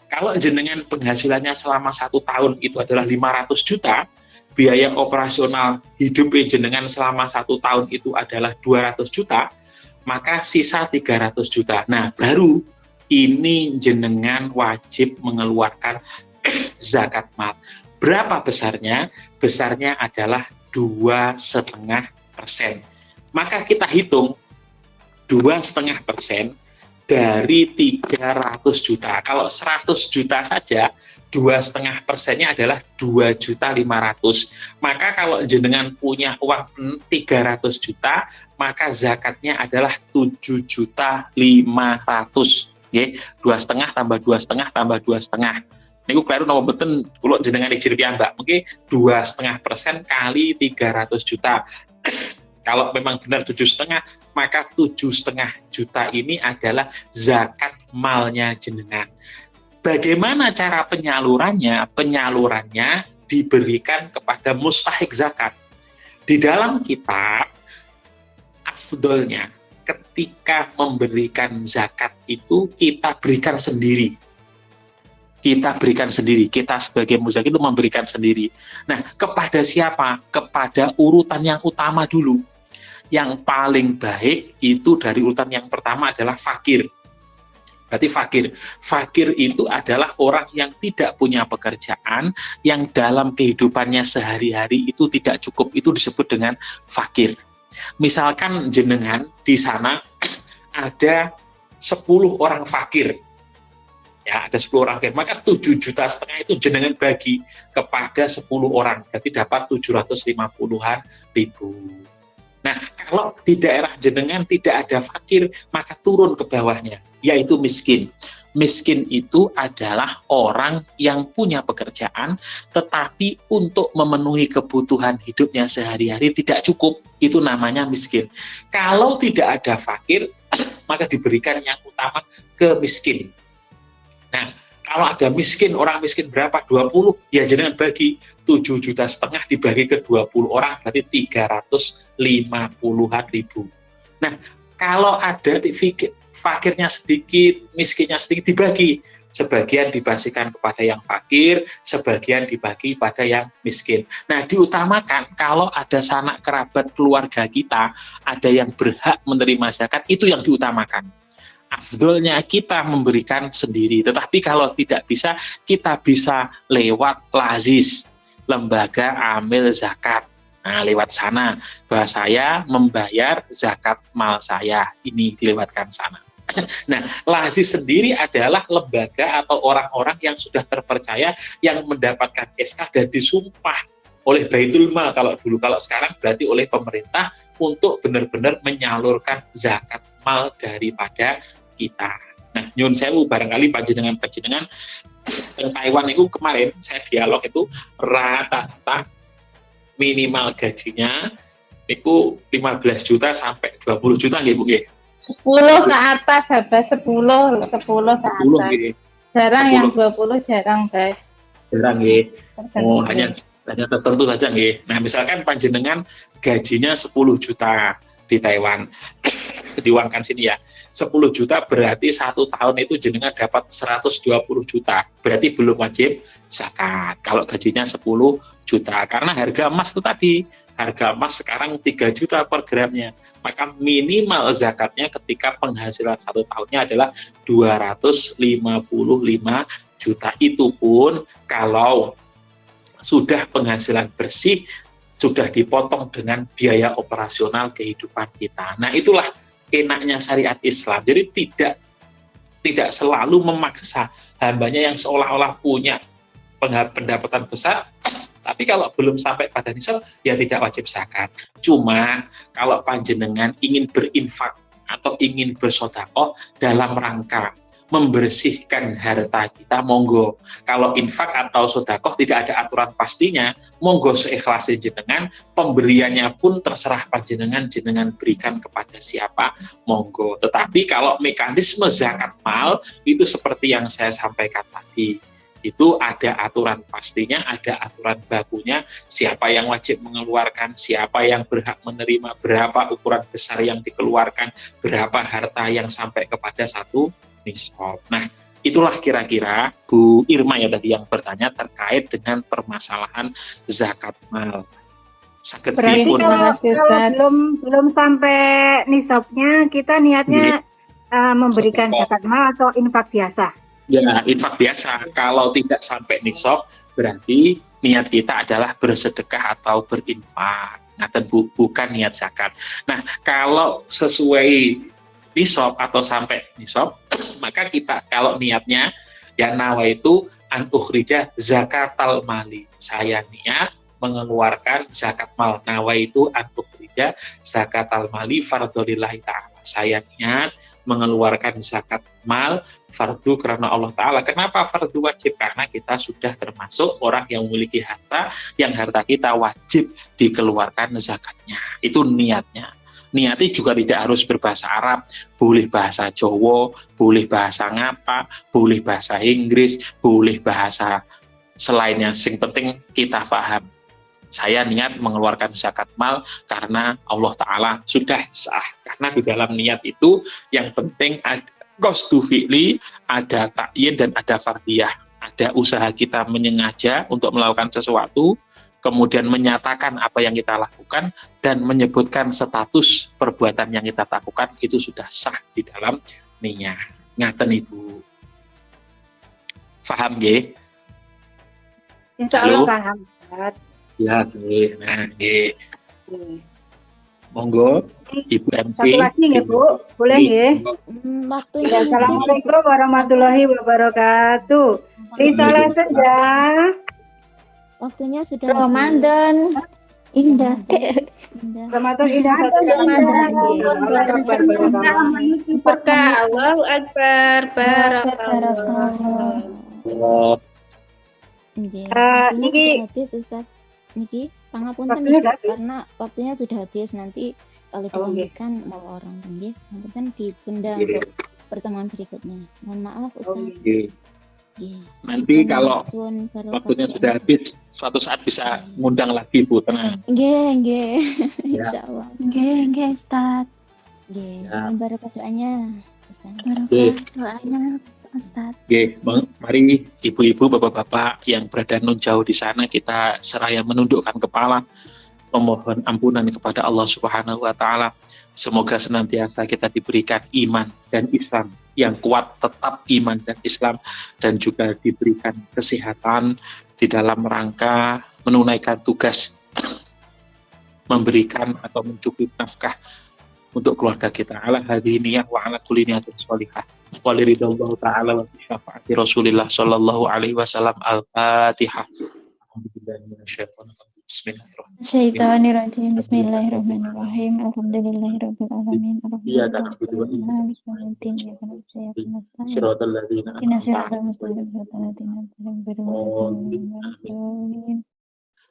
Kalau jenengan penghasilannya selama 1 tahun itu adalah 500 juta, biaya operasional hidup jenengan selama 1 tahun itu adalah 200 juta, maka sisa 300 juta. Nah, baru ini jenengan wajib mengeluarkan zakat mal. Berapa besarnya? Besarnya adalah 2,5%. Maka kita hitung 2,5% dari 300 juta. Kalau 100 juta saja, 2,5%-nya adalah 2.500.000. Maka kalau jenengan punya uang 300 juta, maka zakatnya adalah 7.500.000. Nggih, 2,5 tambah 2,5 tambah 2,5. Niku kleru napa mboten kula jenengan ijir piyambak. Mungkin 2,5% kali 300 juta. Kalau memang benar 7,5, maka 7,5 juta ini adalah zakat malnya jenengan. Bagaimana cara penyalurannya? Penyalurannya diberikan kepada mustahik zakat. Di dalam kitab, afdolnya ketika memberikan zakat itu kita berikan sendiri. Kita berikan sendiri, kita sebagai muzaki itu memberikan sendiri. Nah, kepada siapa? Kepada urutan yang utama dulu. Yang paling baik itu dari urutan yang pertama adalah fakir. Berarti fakir. Fakir itu adalah orang yang tidak punya pekerjaan, yang dalam kehidupannya sehari-hari itu tidak cukup, itu disebut dengan fakir. Misalkan jenengan di sana ada 10 orang fakir. Ya, ada 10 orang fakir, maka 7,5 juta itu jenengan bagi kepada 10 orang, berarti dapat 750-an ribu. Nah, kalau di daerah jenengan tidak ada fakir, maka turun ke bawahnya, yaitu miskin. Miskin itu adalah orang yang punya pekerjaan, tetapi untuk memenuhi kebutuhan hidupnya sehari-hari tidak cukup, itu namanya miskin. Kalau tidak ada fakir, maka diberikan yang utama ke miskin. Nah, kalau ada miskin, orang miskin berapa? 20, ya jenengan bagi 7,5 juta dibagi ke 20 orang, berarti 350-an ribu. Nah, kalau ada fakirnya sedikit, miskinnya sedikit, dibagi. Sebagian dibasikan kepada yang fakir, sebagian dibagi pada yang miskin. Nah, diutamakan kalau ada sanak kerabat keluarga kita, ada yang berhak menerima zakat, itu yang diutamakan. Afdolnya kita memberikan sendiri, tetapi kalau tidak bisa, kita bisa lewat lazis, lembaga amil zakat. Nah, lewat sana, bahwa saya membayar zakat mal saya, ini dilewatkan sana. Nah, lazis sendiri adalah lembaga atau orang-orang yang sudah terpercaya, yang mendapatkan SK dan disumpah oleh Baitul Mal kalau dulu, kalau sekarang berarti oleh pemerintah untuk benar-benar menyalurkan zakat mal daripada kita. Nah, nyun sewu barangkali panjenengan yang Taiwan itu kemarin saya dialog itu rata-rata minimal gajinya itu 15 juta sampai 20 juta nggih Bu nggih. 10 ke atas, habis 10 ke atas. 10 nggih. Jarang 10. yang 20, jarang guys. Jarang nggih. Oh, hanya tertentu saja nggih. Nah, misalkan panjenengan gajinya 10 juta di Taiwan. Diuangkan sini ya. 10 juta berarti 1 tahun itu jenengan dapat 120 juta. Berarti belum wajib zakat. Kalau gajinya 10 juta. Karena harga emas itu tadi, harga emas sekarang 3 juta per gramnya. Maka minimal zakatnya ketika penghasilan 1 tahunnya adalah 255 juta. Itu pun kalau sudah penghasilan bersih, sudah dipotong dengan biaya operasional kehidupan kita. Nah, itulah enaknya syariat Islam. Jadi tidak selalu memaksa hambanya yang seolah-olah punya pendapatan besar, Tapi kalau belum sampai pada nisab, ya tidak wajib zakat. Cuma kalau panjenengan ingin berinfak atau ingin bersedekah dalam rangka membersihkan harta kita, monggo. Kalau infak atau sedekah tidak ada aturan pastinya, monggo seikhlasnya jenengan, pemberiannya pun terserah panjenengan, jenengan berikan kepada siapa, monggo. Tetapi kalau mekanisme zakat mal itu seperti yang saya sampaikan tadi, itu ada aturan pastinya, ada aturan bakunya, siapa yang wajib mengeluarkan, siapa yang berhak menerima, berapa ukuran besar yang dikeluarkan, berapa harta yang sampai kepada satu nisab. Nah, itulah kira-kira Bu Irma ya tadi yang bertanya terkait dengan permasalahan zakat mal. Saged Berarti dipun- Terima kasih, kalau Ustaz. belum sampai nisabnya kita niatnya memberikan Sedekah. zakat mal atau infak biasa. Ya, infak biasa. Kalau tidak sampai nisab, berarti niat kita adalah bersedekah atau berinfak. Ngaten Bu, bukan niat zakat. Nah, kalau sesuai nisab atau sampai nisab, maka kita kalau niatnya ya nawaitu an ukhrija zakatal mali. Saya niat mengeluarkan zakat mal. Nawaitu an ukhrija zakatal mali fardholillahi ta'ala. Saya niat mengeluarkan zakat mal fardu karena Allah Ta'ala. Kenapa fardu wajib? Karena kita sudah termasuk orang yang memiliki harta, yang harta kita wajib dikeluarkan zakatnya. Itu niatnya. Niatnya juga tidak harus berbahasa Arab, boleh bahasa Jawa, boleh bahasa ngapa, boleh bahasa Inggris, boleh bahasa selainnya. Yang penting kita paham. Saya niat mengeluarkan zakat mal karena Allah Ta'ala sudah sah. Karena di dalam niat itu yang penting ada qasdu fi'li, ada ta'yin dan ada fardiyah. Ada usaha kita menyengaja untuk melakukan sesuatu, kemudian menyatakan apa yang kita lakukan dan menyebutkan status perbuatan yang kita lakukan, itu sudah sah di dalam niat. Ngaten Ibu. Faham nggih? Insya Allah Halo? paham. Ustaz. Ya, nggih. Nah, nggih. Oke. Monggo Ibu MP. Satu lagi nggih Bu, boleh nggih? Waktunya Ya, Assalamualaikum warahmatullahi wabarakatuh. Risalah senja. Waktunya sudah Ramadan. indah. Ramadan indah satu Ramadan. Allah Akbar, barakallah. Berkah Allahu Akbar. Barakallah. Oh, Niki habis Ustaz. Niki pangapunten Waktunya sudah habis? karena waktunya sudah habis, nanti kalau Oh, nggih. dilanjutkan mau orang tinggi, pangapunten ditunda Nggih. untuk pertemuan berikutnya. Mohon maaf Oh, Ustaz. nggih. Nggih. Nanti kalau Suwun barokah. waktunya sudah habis, suatu saat bisa ngundang lagi Bu, tenang. Nggih, nggih. Ya. Insyaallah. Nggih, Ustaz. Nggih. Ya. Barokah doanya, Ustaz. Nggih. Doanya, Ustaz. Oke, mari ibu-ibu, bapak-bapak yang berada nun jauh di sana, kita seraya menundukkan kepala, memohon ampunan kepada Allah Subhanahu wa Ta'ala. Semoga senantiasa kita diberikan iman dan Islam yang kuat, tetap iman dan Islam, dan juga diberikan kesehatan di dalam rangka menunaikan tugas memberikan atau mencukupi nafkah untuk keluarga kita. Ala hadhihi niyah wa ala kulli niyatin sholihah. Wa liridallahu ta'ala wa bi syafaati Rasulillah sallallahu alaihi wasallam. Al-Fatihah. Alhamdulillahi minasyaitonir rajim. Bismillahirrahmanirrahim. Syaitanirrajim. Bismillahirrahmanirrahim. Alhamdulillahirabbil alamin. Iya, dan aku juga ingin. Maliki yaumiddin. Iyyaka na'budu wa iyyaka nasta'in. Shiratal ladzina Ihdinas an'amta siratal mustaqim. Shiratal ladzina an'amta alaihim.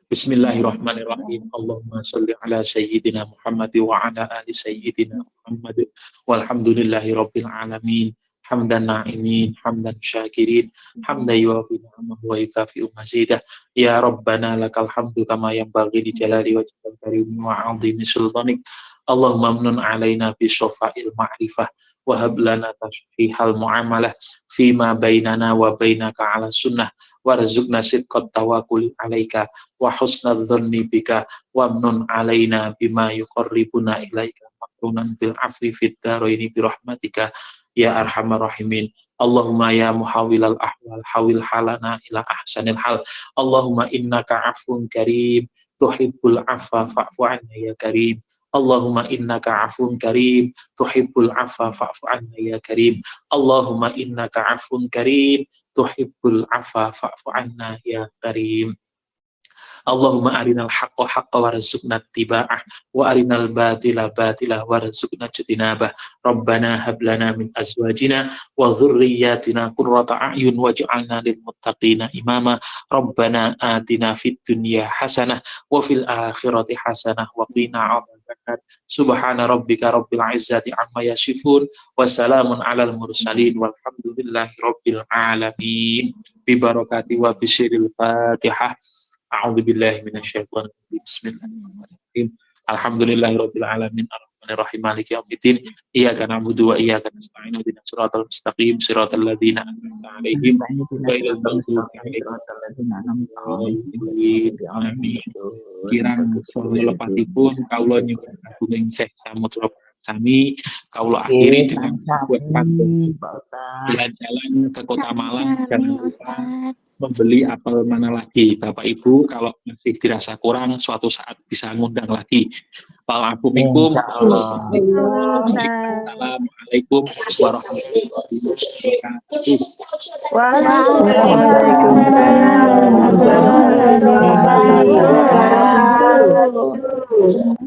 Bismillahirrahmanirrahim. Allahumma sholli ala sayyidina Muhammad wa ala ali sayyidina Muhammad. Walhamdulillahi rabbil alamin. Hamdan na'imin, hamdan syakirin, hamdan yuwafi ni'amahu wa yukafi'u mazidah. Ya Rabbana lakal hamdu kama yanbaghi li jalali wajhikal karim wa 'azimi sultanik. Allahumma amnun alaina bi syafa'il ma'rifah wa hab lana tasfihal muamalah fima bainana wa bainaka 'ala sunnah warzuqna sidqat tawakkul 'alaika wa husnadz dzanni bika wamnun alaina bima yuqarribuna ilaika maqrunan bil afwi fid dharaini bi rahmatika ya arhamar rahimin. Allahumma ya muhawwilal ahwal hawil halana ila ahsanil hal. Allahumma innaka afun karim tuhibbul afwa fa'fu 'anna ya karim. Allahumma innaka afun karim tuhibbul afwa fa'fu 'anna ya karim. Allahumma innaka afun karim tuhibbul afwa fa'fu 'anna ya karim. Allahumma arinal haqqa haqqa warzuqna ittiba'ah wa arinal batila batilah warzuqna ijtinabah. Rabbana hab lana min azwajina wa dzurriyyatina qurrata a'yun waj'alna lil muttaqina imama. Rabbana atina fid dunya hasanah wa fil akhirati hasanah wa qina adzabannar. Subhana rabbika rabbil izzati amma yasifun wa salamun alal mursalin walhamdulillahi rabbil alamin. Bi barakati wa bisyiril Fatihah. A'udzu billahi minasyaitonir rajim. Bismillahirrahmanirrahim. Alhamdulillahirabbil alamin arrahmanir rahim maliki yaumiddin. Iyyaka na'budu wa iyyaka nasta'in ihdinas siratal mustaqim siratal ladzina an'amta 'alaihim ghairil maghdubi 'alaihim. Amin. Kirang saha lepatipun kawula nyuwun agung Syekh Samudra kami kawula akhiri dengan buat jalan-jalan ke Kota Malang dan membeli apel mana lagi. Bapak Ibu kalau masih dirasa kurang suatu saat bisa ngundang lagi. Waalaikumsalam warahmatullahi wabarakatuh. Waalaikumsalam warahmatullahi wabarakatuh.